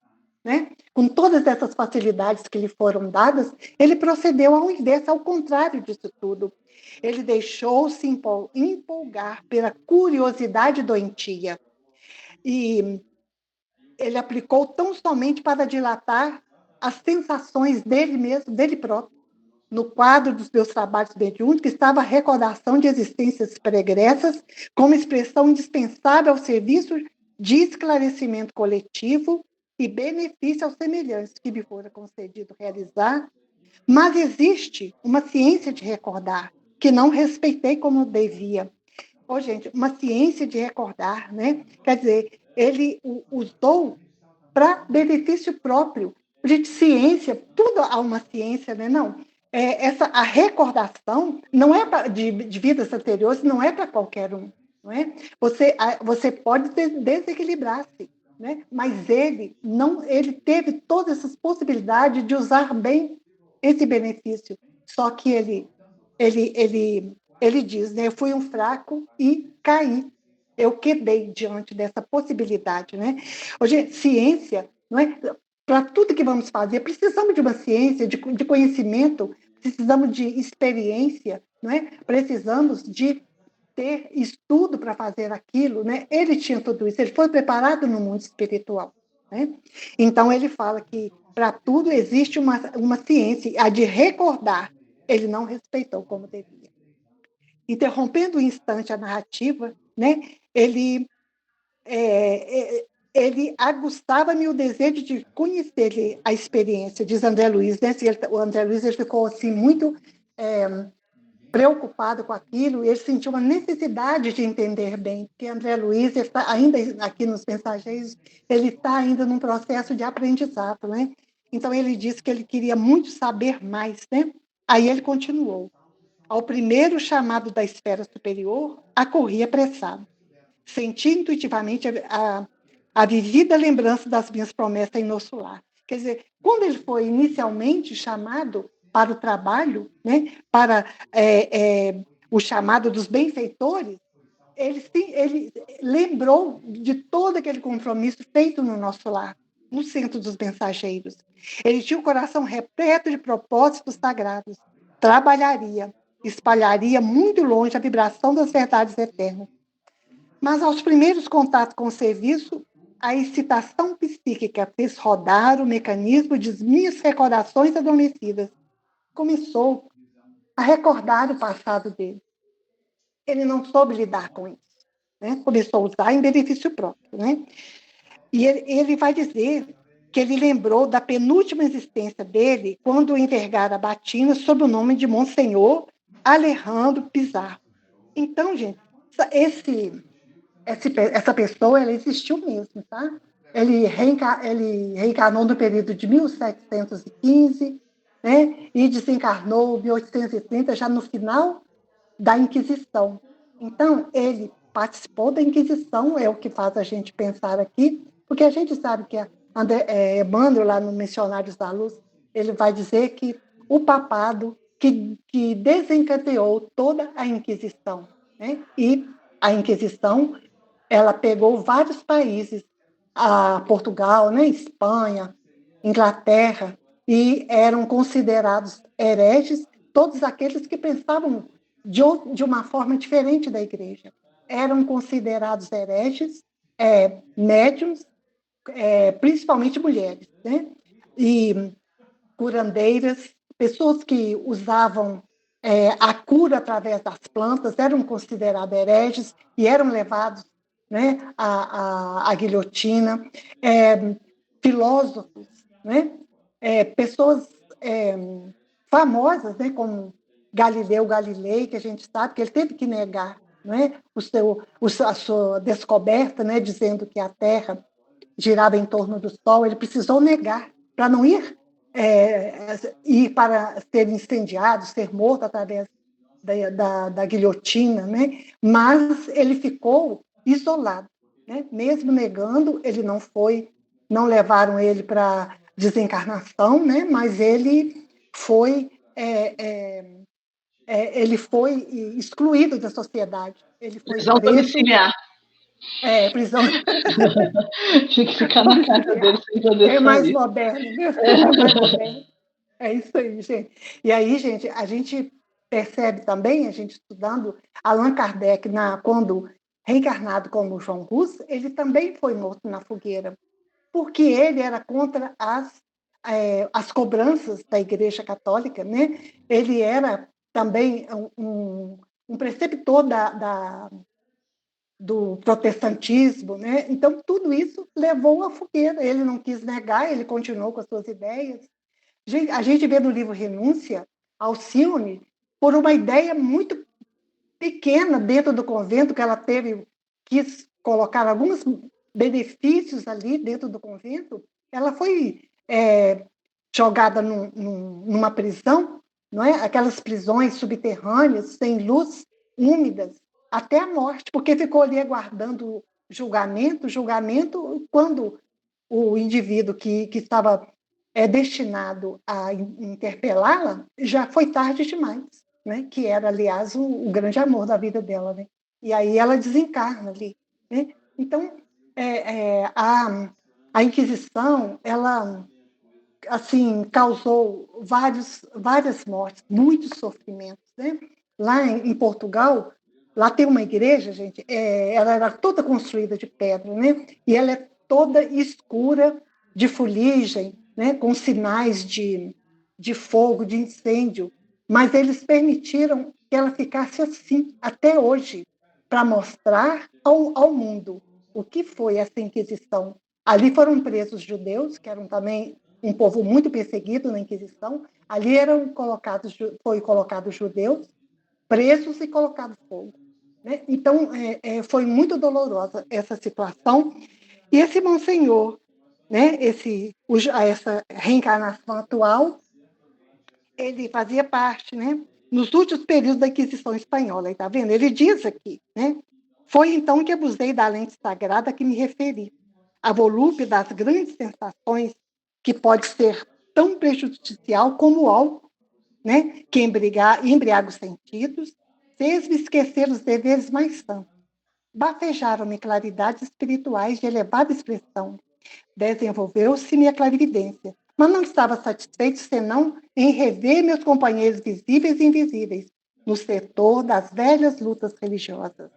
né? Com todas essas facilidades que lhe foram dadas, ele procedeu ao inverso, ao contrário disso tudo. Ele deixou-se empolgar pela curiosidade doentia e ele aplicou tão somente para dilatar as sensações dele mesmo, dele próprio. No quadro dos meus trabalhos mediúnicos estava a recordação de existências pregressas como expressão indispensável ao serviço de esclarecimento coletivo e benefício aos semelhantes que me fora concedido realizar. Mas existe uma ciência de recordar que não respeitei como devia. Gente, uma ciência de recordar, né? Quer dizer, ele usou para benefício próprio. Gente, ciência, tudo há uma ciência, né? Não. A recordação não é de vidas anteriores, não é para qualquer um. Não é? Você pode desequilibrar-se, né? Mas ele teve todas essas possibilidades de usar bem esse benefício. Só que ele diz, né? Eu fui um fraco e caí. Eu quedei diante dessa possibilidade, né? Hoje, ciência, não é? Para tudo que vamos fazer, precisamos de uma ciência, de conhecimento, precisamos de experiência, não é? Precisamos de ter estudo para fazer aquilo, né? Ele tinha tudo isso, ele foi preparado no mundo espiritual, né? Então, ele fala que para tudo existe uma ciência, a de recordar, ele não respeitou como devia. Interrompendo um instante a narrativa, né? Ele aguçava-me o desejo de conhecer a experiência, diz André Luiz, né? O André Luiz ele ficou assim muito preocupado com aquilo, e ele sentiu uma necessidade de entender bem, porque André Luiz está ainda aqui nos Mensageiros, ele está ainda num processo de aprendizado, né? Então ele disse que ele queria muito saber mais, né? Aí ele continuou. Ao primeiro chamado da esfera superior, acorri apressado. Senti intuitivamente a vivida lembrança das minhas promessas em nosso lar. Quer dizer, quando ele foi inicialmente chamado para o trabalho, né, para o chamado dos benfeitores, ele lembrou de todo aquele compromisso feito no nosso lar, no centro dos mensageiros. Ele tinha o coração repleto de propósitos sagrados, trabalharia, espalharia muito longe a vibração das verdades eternas. Mas aos primeiros contatos com o serviço, a excitação psíquica fez rodar o mecanismo de minhas recordações adormecidas. Começou a recordar o passado dele. Ele não soube lidar com isso, né? Começou a usar em benefício próprio, né? E ele vai dizer que ele lembrou da penúltima existência dele quando envergara a batina sob o nome de Monsenhor Alejandro Pizarro. Então, gente, essa pessoa ela existiu mesmo, tá? Ele reencarnou no período de 1715, né? E desencarnou em 1830, já no final da Inquisição. Então, ele participou da Inquisição, é o que faz a gente pensar aqui, porque a gente sabe que Emmanuel, lá no Missionários da Luz, ele vai dizer que o papado que desencadeou toda a Inquisição, né? E a Inquisição ela pegou vários países, Portugal, né, Espanha, Inglaterra, e eram considerados hereges todos aqueles que pensavam de uma forma diferente da igreja. Eram considerados hereges, médiuns, principalmente mulheres, né? E curandeiras, pessoas que usavam a cura através das plantas, eram considerados hereges e eram levados, né, à guilhotina. Filósofos, né? Pessoas famosas, né, como Galileu Galilei, que a gente sabe que ele teve que negar, né, a sua descoberta, né, dizendo que a Terra girava em torno do Sol. Ele precisou negar para não ir para ser incendiado, ser morto através da guilhotina, né? Mas ele ficou isolado, né? Mesmo negando, ele não levaram ele para desencarnação, né? Mas ele foi excluído da sociedade. Ele foi prisão preso. Domiciliar. Prisão. Tinha que ficar na casa dele sem poder sair. Mais moderno, né? É mais moderno. É isso aí, gente. E aí, gente, a gente percebe também, a gente estudando, Allan Kardec, quando reencarnado como João Hus, ele também foi morto na fogueira, porque ele era contra as as cobranças da Igreja Católica, né? Ele era também um preceptor do protestantismo, né? Então, tudo isso levou à fogueira. Ele não quis negar, ele continuou com as suas ideias. A gente vê no livro Renúncia, Alcione, por uma ideia muito pequena dentro do convento, que ela quis colocar alguns benefícios ali dentro do convento, ela foi jogada numa prisão, não é? Aquelas prisões subterrâneas, sem luz, úmidas, até a morte, porque ficou ali aguardando julgamento, quando o indivíduo que estava destinado a interpelá-la, já foi tarde demais, né? Que era, aliás, o grande amor da vida dela. Né? E aí ela desencarna ali. Né? Então, a Inquisição, ela assim, causou várias mortes, muitos sofrimentos. Né? Lá em Portugal, lá tem uma igreja, gente, ela era toda construída de pedra, né? E ela é toda escura, de fuligem, né? Com sinais de fogo, de incêndio, mas eles permitiram que ela ficasse assim, até hoje, para mostrar ao mundo o que foi essa Inquisição. Ali foram presos judeus, que eram também um povo muito perseguido na Inquisição. Ali foi colocados judeus, presos e colocados fogo. Né? Então, foi muito dolorosa essa situação. E esse Monsenhor, né, essa reencarnação atual, ele fazia parte, né, nos últimos períodos da Inquisição Espanhola. Está vendo? Ele diz aqui, né? Foi então que abusei da lente sagrada que me referi, a volúpia das grandes sensações, que pode ser tão prejudicial como o álcool, né, que embriaga os sentidos, fez-me esquecer os deveres mais santos. Bafejaram-me claridades espirituais de elevada expressão. Desenvolveu-se-me a clarividência, mas não estava satisfeito senão em rever meus companheiros visíveis e invisíveis no setor das velhas lutas religiosas.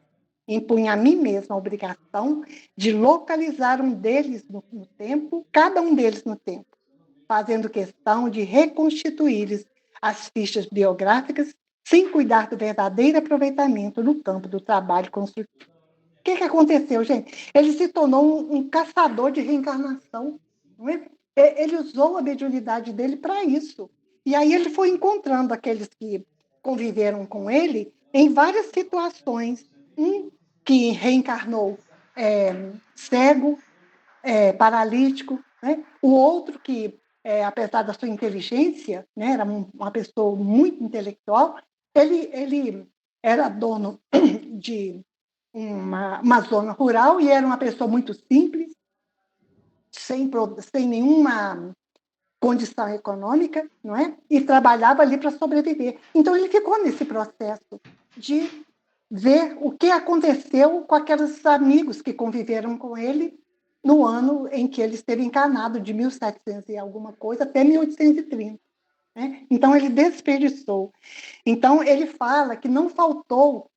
Impunha a mim mesma a obrigação de localizar cada um deles no tempo, fazendo questão de reconstituir-lhes as fichas biográficas sem cuidar do verdadeiro aproveitamento no campo do trabalho construtivo. O que aconteceu, gente? Ele se tornou um caçador de reencarnação. Não é? Ele usou a mediunidade dele para isso. E aí ele foi encontrando aqueles que conviveram com ele em várias situações. Um que reencarnou cego, paralítico, né? O outro que, apesar da sua inteligência, né, era uma pessoa muito intelectual, ele era dono de uma zona rural e era uma pessoa muito simples, sem nenhuma condição econômica, não é? E trabalhava ali para sobreviver. Então, ele ficou nesse processo de ver o que aconteceu com aqueles amigos que conviveram com ele no ano em que ele esteve encarnado, de 1700 e alguma coisa até 1830. Né? Então, ele desperdiçou. Então, ele fala que não faltou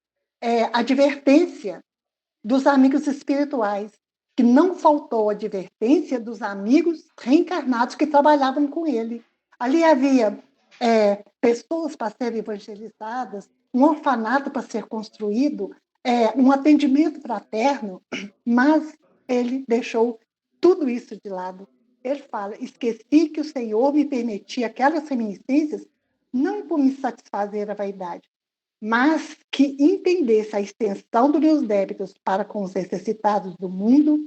advertência dos amigos espirituais, que não faltou advertência dos amigos reencarnados que trabalhavam com ele. Ali havia pessoas para serem evangelizadas, um orfanato para ser construído, um atendimento fraterno, mas ele deixou tudo isso de lado. Ele fala, esqueci que o Senhor me permitia aquelas reminiscências não por me satisfazer a vaidade, mas que entendesse a extensão dos meus débitos para com os necessitados do mundo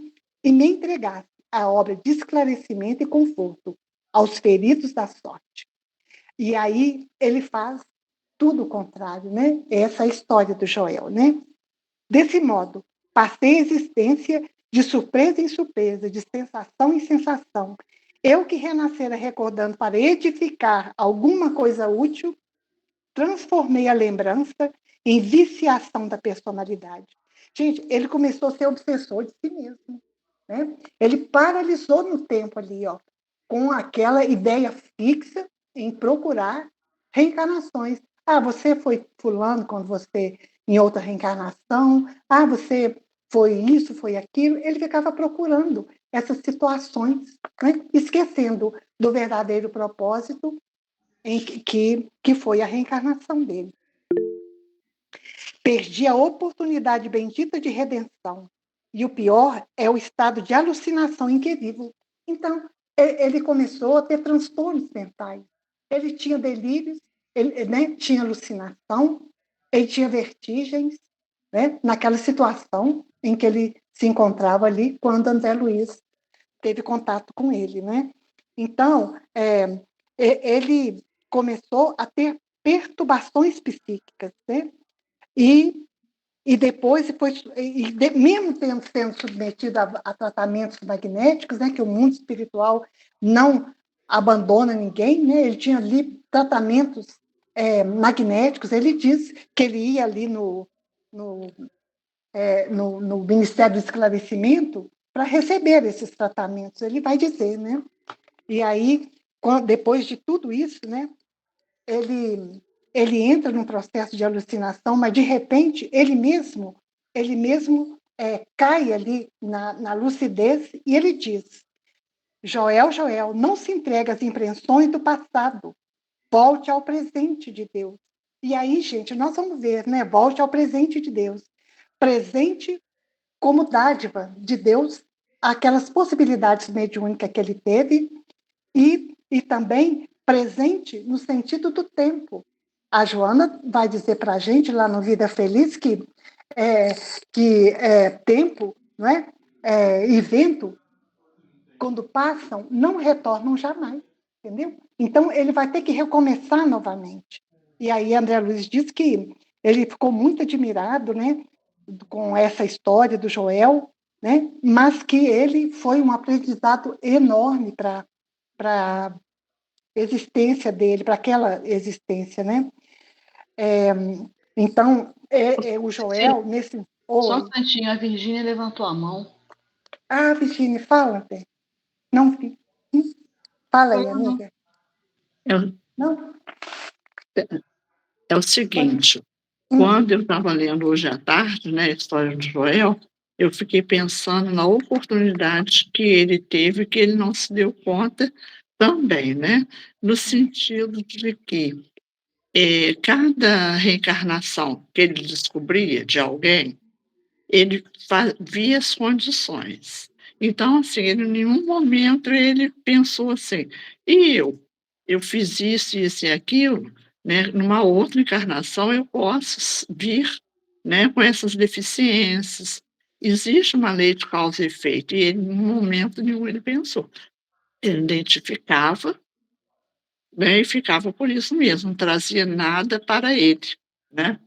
e me entregasse a obra de esclarecimento e conforto aos feridos da sorte. E aí ele faz tudo o contrário, né? Essa é a história do Joel, né? Desse modo, passei a existência de surpresa em surpresa, de sensação em sensação. Eu que renascera recordando para edificar alguma coisa útil, transformei a lembrança em viciação da personalidade. Gente, ele começou a ser obsessor de si mesmo. Né? Ele paralisou no tempo ali, ó, com aquela ideia fixa em procurar reencarnações. Ah, você foi fulano quando você em outra reencarnação. Ah, você foi isso, foi aquilo. Ele ficava procurando. essas situações, né? Esquecendo do verdadeiro propósito que foi a reencarnação dele. Perdi a oportunidade bendita de redenção. E o pior é o estado de alucinação em que vivo. Então, ele começou a ter transtornos mentais. Ele tinha delírios, ele, né, tinha alucinação, ele tinha vertigens, né, naquela situação em que ele se encontrava ali quando André Luiz teve contato com ele, né? Então, ele começou a ter perturbações psíquicas, né? E depois, mesmo sendo submetido a tratamentos magnéticos, né, que o mundo espiritual não abandona ninguém, né? Ele tinha ali tratamentos magnéticos. Ele diz que ele ia ali no Ministério do Esclarecimento para receber esses tratamentos. Ele vai dizer, né? E aí, depois de tudo isso, né, ele entra num processo de alucinação, mas de repente ele mesmo cai ali na lucidez e ele diz: Joel, não se entregue às impressões do passado, volte ao presente de Deus. E aí, gente, nós vamos ver, né? Volte ao presente de Deus. Presente como dádiva de Deus, aquelas possibilidades mediúnicas que ele teve, e também presente no sentido do tempo. A Joana vai dizer para a gente, lá no Vida Feliz, que tempo, não é? E vento, quando passam, não retornam jamais, entendeu? Então, ele vai ter que recomeçar novamente. E aí, André Luiz diz que ele ficou muito admirado, né, com essa história do Joel, né, mas que ele foi um aprendizado enorme para a existência dele, para aquela existência, né? Então, o Joel, nesse... Só um instantinho, a Virgínia levantou a mão. Ah, Virgínia, fala, Bé. Não vi. Fala aí, amiga. Não? É o seguinte, quando eu estava lendo hoje à tarde, né, a história do Joel, eu fiquei pensando na oportunidade que ele teve, que ele não se deu conta também, né? No sentido de que cada reencarnação que ele descobria de alguém, ele via as condições. Então, assim, ele, em nenhum momento ele pensou assim, e eu fiz isso, isso e aquilo, né? Numa outra encarnação eu posso vir, né, com essas deficiências. Existe uma lei de causa e efeito, e ele, em momento nenhum, ele pensou. Ele identificava, né, e ficava por isso mesmo, não trazia nada para ele, né?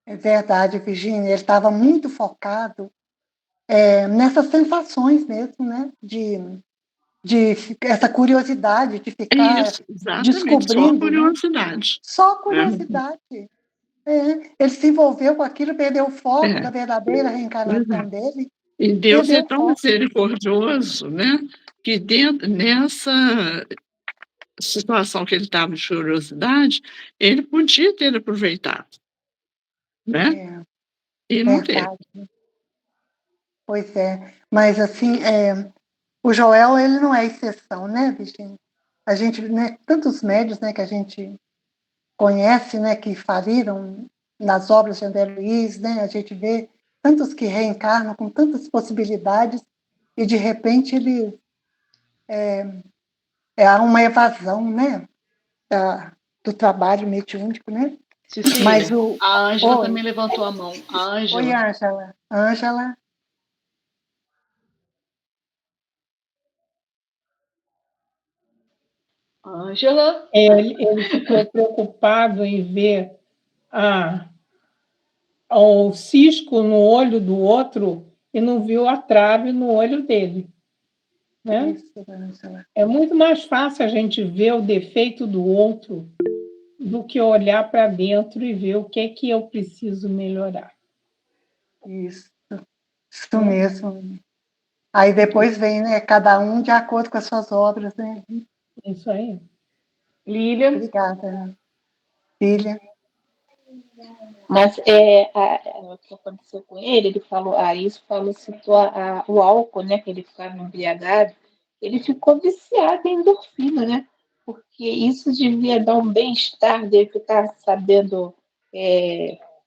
É verdade, Virgínia, ele estava muito focado nessas sensações mesmo, né? De essa curiosidade de ficar descobrindo. Só curiosidade. Ele se envolveu com aquilo, perdeu o foco da verdadeira reencarnação dele. E Deus é tão misericordioso, né? Que nessa situação que ele estava de curiosidade, ele podia ter aproveitado, né? E não teve. Pois é, mas assim, o Joel, ele não é exceção, né, Virginia? A gente, né, tantos médios, né, que a gente conhece, né, que faliram nas obras de André Luiz, né, a gente vê tantos que reencarnam com tantas possibilidades e, de repente, ele há uma evasão, né, do trabalho mediúnico, né? Cecília, mas a Ângela também levantou a mão. A Ângela. Oi, Ângela. Ângela. Ângela? Ele ficou preocupado em ver o cisco no olho do outro e não viu a trave no olho dele. Né? Isso, é muito mais fácil a gente ver o defeito do outro do que olhar para dentro e ver o que é que eu preciso melhorar. Isso mesmo. Aí depois vem, né, cada um de acordo com as suas obras, né? Isso aí. Lília. Obrigada. Lília. Mas o que aconteceu com ele falou, citou o álcool, né, que ele ficava embriagado, ele ficou viciado em endorfina, né? Porque isso devia dar um bem-estar dele ficar sabendo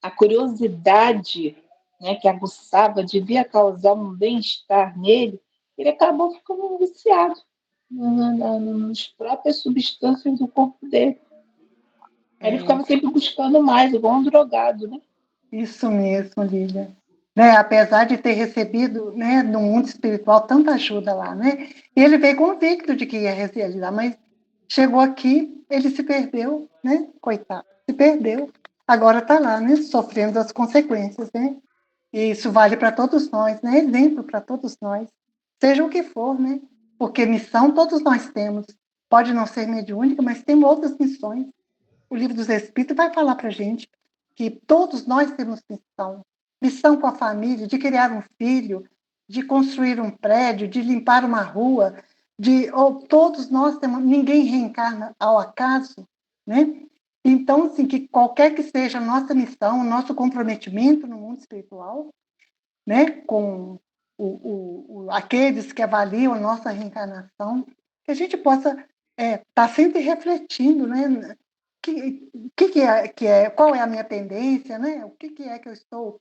a curiosidade, né, que aguçava, devia causar um bem-estar nele. Ele acabou ficando viciado nas próprias substâncias do corpo dele. Aí ele ficava sempre buscando mais, igual um drogado, né? Isso mesmo, Lília. Né, apesar de ter recebido, né, no mundo espiritual tanta ajuda lá, né? Ele veio convicto de que ia realizar, mas chegou aqui, ele se perdeu, né? Coitado, se perdeu. Agora está lá, né? Sofrendo as consequências, né? E isso vale para todos nós, né? Exemplo para todos nós, seja o que for, né? Porque missão todos nós temos. Pode não ser mediúnica, mas tem outras missões. O Livro dos Espíritos vai falar para a gente que todos nós temos missão. Missão com a família, de criar um filho, de construir um prédio, de limpar uma rua, todos nós temos, ninguém reencarna ao acaso, né? Então, assim, que qualquer que seja a nossa missão, o nosso comprometimento no mundo espiritual, né, com aqueles que avaliam a nossa reencarnação, que a gente possa estar sempre refletindo, né, qual é a minha tendência, né? O que é que eu estou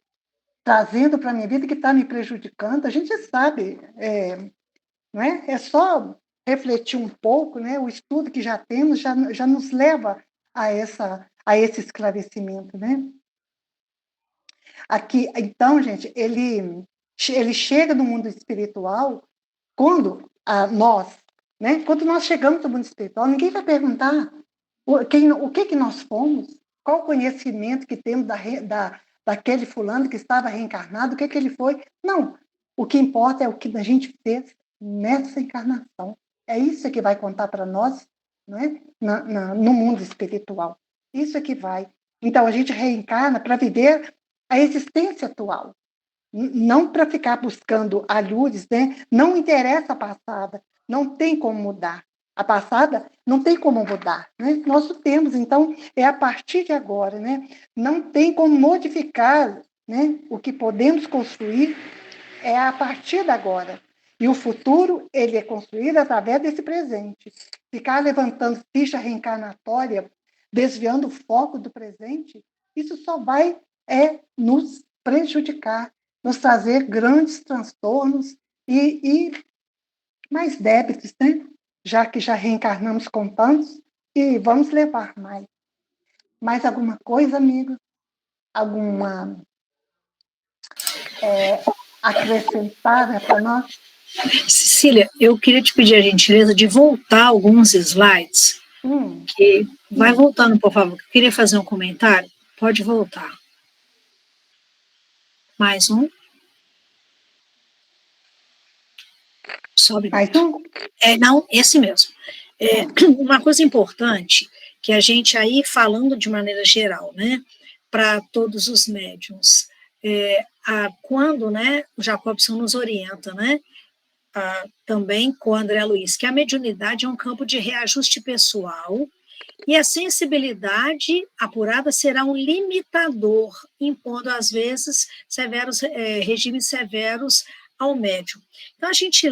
trazendo para a minha vida que está me prejudicando. A gente sabe, não é? É só refletir um pouco, né? O estudo que já temos já nos leva a esse esclarecimento, né? Aqui, então, gente, ele chega no mundo espiritual quando nós, né? Quando nós chegamos no mundo espiritual, ninguém vai perguntar o que nós fomos, qual o conhecimento que temos daquele fulano que estava reencarnado, o que ele foi. Não, o que importa é o que a gente fez nessa encarnação. É isso que vai contar para nós, né? No mundo espiritual. Isso é que vai. Então, a gente reencarna para viver a existência atual, não para ficar buscando alhures, né? Não interessa a passada, não tem como mudar. A passada não tem como mudar, né? Nós temos, então, é a partir de agora, né? Não tem como modificar, né? O que podemos construir é a partir de agora. E o futuro, ele é construído através desse presente. Ficar levantando ficha reencarnatória, desviando o foco do presente, isso só vai nos prejudicar, nos trazer grandes transtornos e mais débitos, né? Já que já reencarnamos com tantos, e vamos levar mais. Mais alguma coisa, amigo? Alguma acrescentada para nós? Cecília, eu queria te pedir a gentileza de voltar alguns slides, que vai voltando, por favor. Eu queria fazer um comentário. Pode voltar. Mais um. Sobe. Mais um? Não, esse mesmo. Uma coisa importante, que a gente aí, falando de maneira geral, né, para todos os médiuns, quando, né, o Jacobson nos orienta, né, também com o André Luiz, que a mediunidade é um campo de reajuste pessoal e a sensibilidade apurada será um limitador, impondo, às vezes, regimes severos ao médium. Então, a gente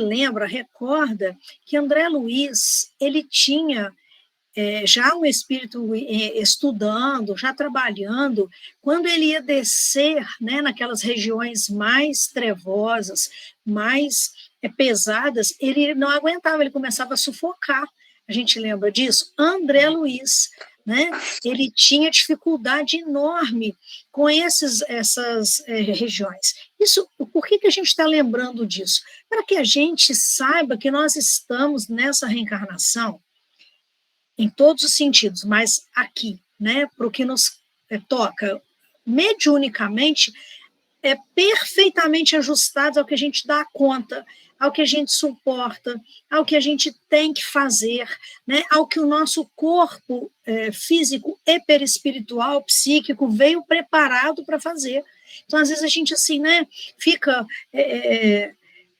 recorda que André Luiz, ele tinha já um espírito estudando, já trabalhando, quando ele ia descer, né, naquelas regiões mais trevosas, mais pesadas, ele não aguentava, ele começava a sufocar. A gente lembra disso? André Luiz, né? Ele tinha dificuldade enorme com essas regiões. Por que a gente está lembrando disso? Para que a gente saiba que nós estamos nessa reencarnação, em todos os sentidos, mas aqui, né, para o que nos toca, mediunicamente, perfeitamente ajustados ao que a gente dá conta, ao que a gente suporta, ao que a gente tem que fazer, né, ao que o nosso corpo físico e perispiritual, psíquico, veio preparado para fazer. Então, às vezes, a gente assim, né, fica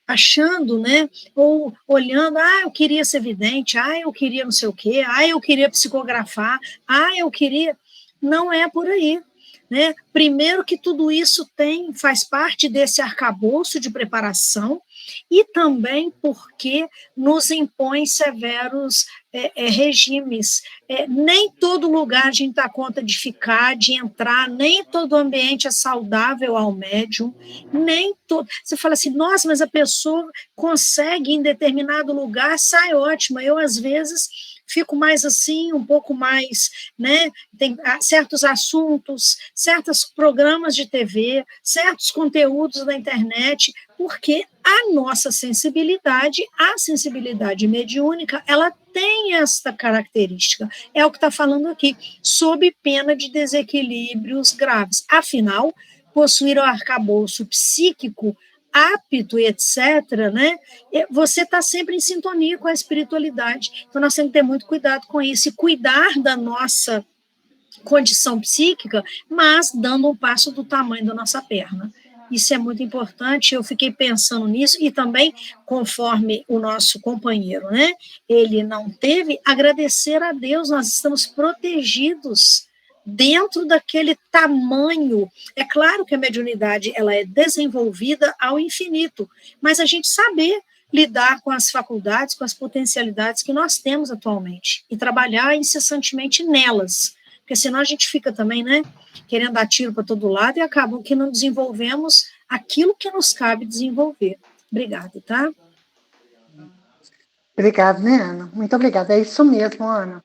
achando, né, ou olhando, eu queria ser vidente, eu queria não sei o quê, eu queria psicografar, eu queria... Não é por aí. né? Primeiro que tudo isso faz parte desse arcabouço de preparação, e também porque nos impõe severos regimes. Nem todo lugar a gente dá conta de ficar, de entrar, nem todo ambiente é saudável ao médium, nem todo... Você fala assim, nossa, mas a pessoa consegue em determinado lugar, sai ótima. Eu, às vezes, fico mais assim, um pouco mais, né? Tem certos assuntos, certos programas de TV, certos conteúdos da internet, porque a nossa sensibilidade, a sensibilidade mediúnica, ela tem esta característica. É o que está falando aqui, sob pena de desequilíbrios graves. Afinal, possuir o arcabouço psíquico apto e etc., né? Você está sempre em sintonia com a espiritualidade. Então, nós temos que ter muito cuidado com isso e cuidar da nossa condição psíquica, mas dando um passo do tamanho da nossa perna. Isso é muito importante, eu fiquei pensando nisso, e também, conforme o nosso companheiro, né, ele não teve, agradecer a Deus, nós estamos protegidos dentro daquele tamanho. É claro que a mediunidade ela é desenvolvida ao infinito, mas a gente saber lidar com as faculdades, com as potencialidades que nós temos atualmente, e trabalhar incessantemente nelas, porque senão a gente fica também, né, querendo dar tiro para todo lado e acaba que não desenvolvemos aquilo que nos cabe desenvolver. Obrigada, tá? Obrigada, né, Ana? Muito obrigada. É isso mesmo, Ana.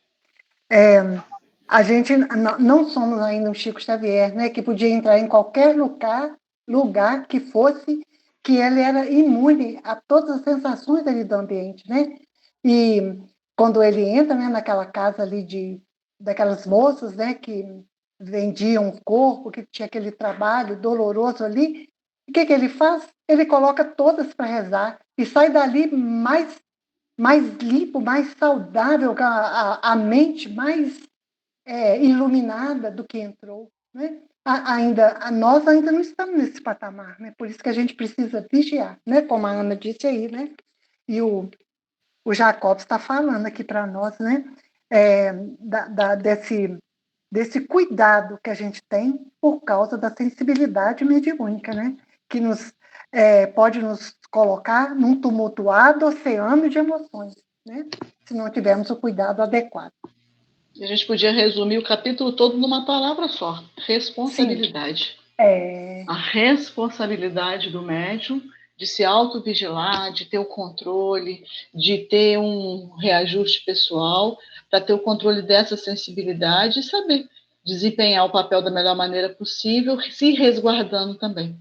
A gente não somos ainda um Chico Xavier, né, que podia entrar em qualquer lugar que fosse, que ele era imune a todas as sensações ali do ambiente, né? E quando ele entra, né, naquela casa ali daquelas moças, né, que vendiam o corpo, que tinha aquele trabalho doloroso ali, o que ele faz? Ele coloca todas para rezar e sai dali mais limpo, mais saudável, a mente mais iluminada do que entrou, né? Nós ainda não estamos nesse patamar, né? Por isso que a gente precisa vigiar, né? Como a Ana disse aí, né? E o Jacob está falando aqui para nós, né? Desse cuidado que a gente tem por causa da sensibilidade mediúnica, né? Que pode nos colocar num tumultuado oceano de emoções, né? Se não tivermos o cuidado adequado. A gente podia resumir o capítulo todo numa palavra só: responsabilidade. A responsabilidade do médium de se autovigilar, de ter o controle, de ter um reajuste pessoal, para ter o controle dessa sensibilidade e saber desempenhar o papel da melhor maneira possível, se resguardando também.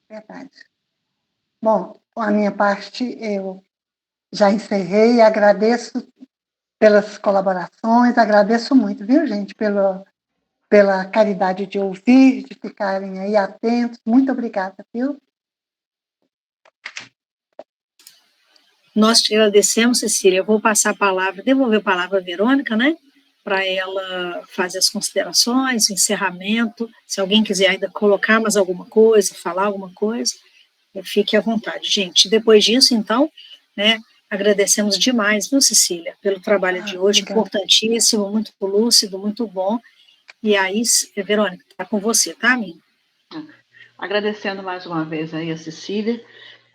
Verdade. Bom, a minha parte eu já encerrei, agradeço pelas colaborações, agradeço muito, viu, gente, pela caridade de ouvir, de ficarem aí atentos. Muito obrigada, viu? Nós te agradecemos, Cecília. Eu vou passar a palavra, devolver a palavra à Verônica, né? Para ela fazer as considerações, o encerramento. Se alguém quiser ainda colocar mais alguma coisa, falar alguma coisa, fique à vontade. Gente, depois disso, então, né, agradecemos demais, viu, Cecília, pelo trabalho de hoje, obrigada. Importantíssimo, muito lúcido, muito bom. E aí, Verônica, está com você, tá, amiga? Agradecendo mais uma vez aí a Cecília,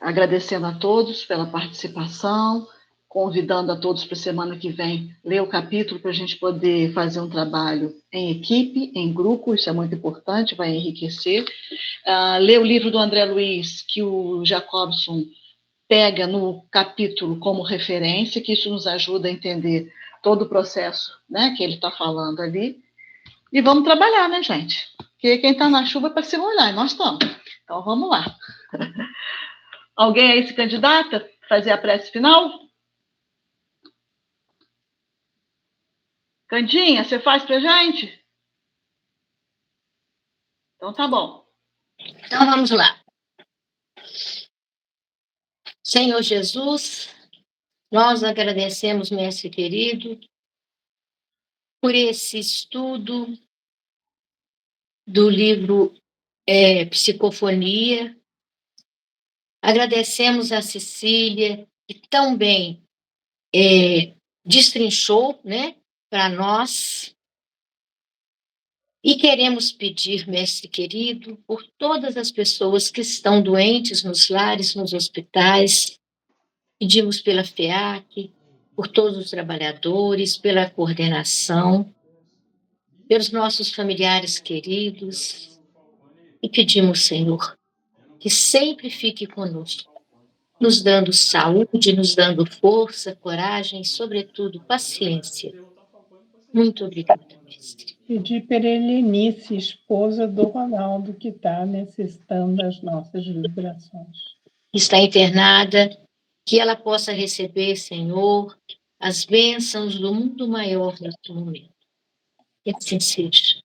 agradecendo a todos pela participação, convidando a todos para a semana que vem ler o capítulo para a gente poder fazer um trabalho em equipe, em grupo, isso é muito importante, vai enriquecer. Ler o livro do André Luiz, que o Jacobson pega no capítulo como referência, que isso nos ajuda a entender todo o processo, né, que ele está falando ali. E vamos trabalhar, né, gente? Porque quem está na chuva é para se molhar, e nós estamos. Então, vamos lá. Alguém aí se candidata? Fazer a prece final? Candinha, você faz para gente? Então, tá bom. Então, vamos lá. Senhor Jesus, nós agradecemos, mestre querido, por esse estudo do livro Psicofonia. Agradecemos a Cecília, que tão bem destrinchou, né, para nós E queremos pedir, mestre querido, por todas as pessoas que estão doentes nos lares, nos hospitais. Pedimos pela FEAC, por todos os trabalhadores, pela coordenação, pelos nossos familiares queridos. E pedimos, Senhor, que sempre fique conosco, nos dando saúde, nos dando força, coragem e, sobretudo, paciência. Muito obrigada, mestre. Pedir para Helenice, esposa do Ronaldo, que está necessitando das nossas vibrações. Está internada, que ela possa receber, Senhor, as bênçãos do mundo maior neste momento. Que assim seja.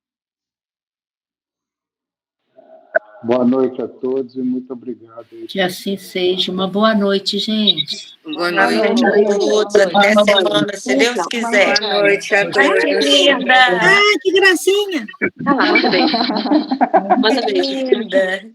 Boa noite a todos e muito obrigado. Que assim seja. Uma boa noite, gente. Boa noite a todos. Até semana, se Deus quiser. Boa noite a Ai, que todos. linda! Ah, que gracinha! Manda beijo. Manda beijo. Linda.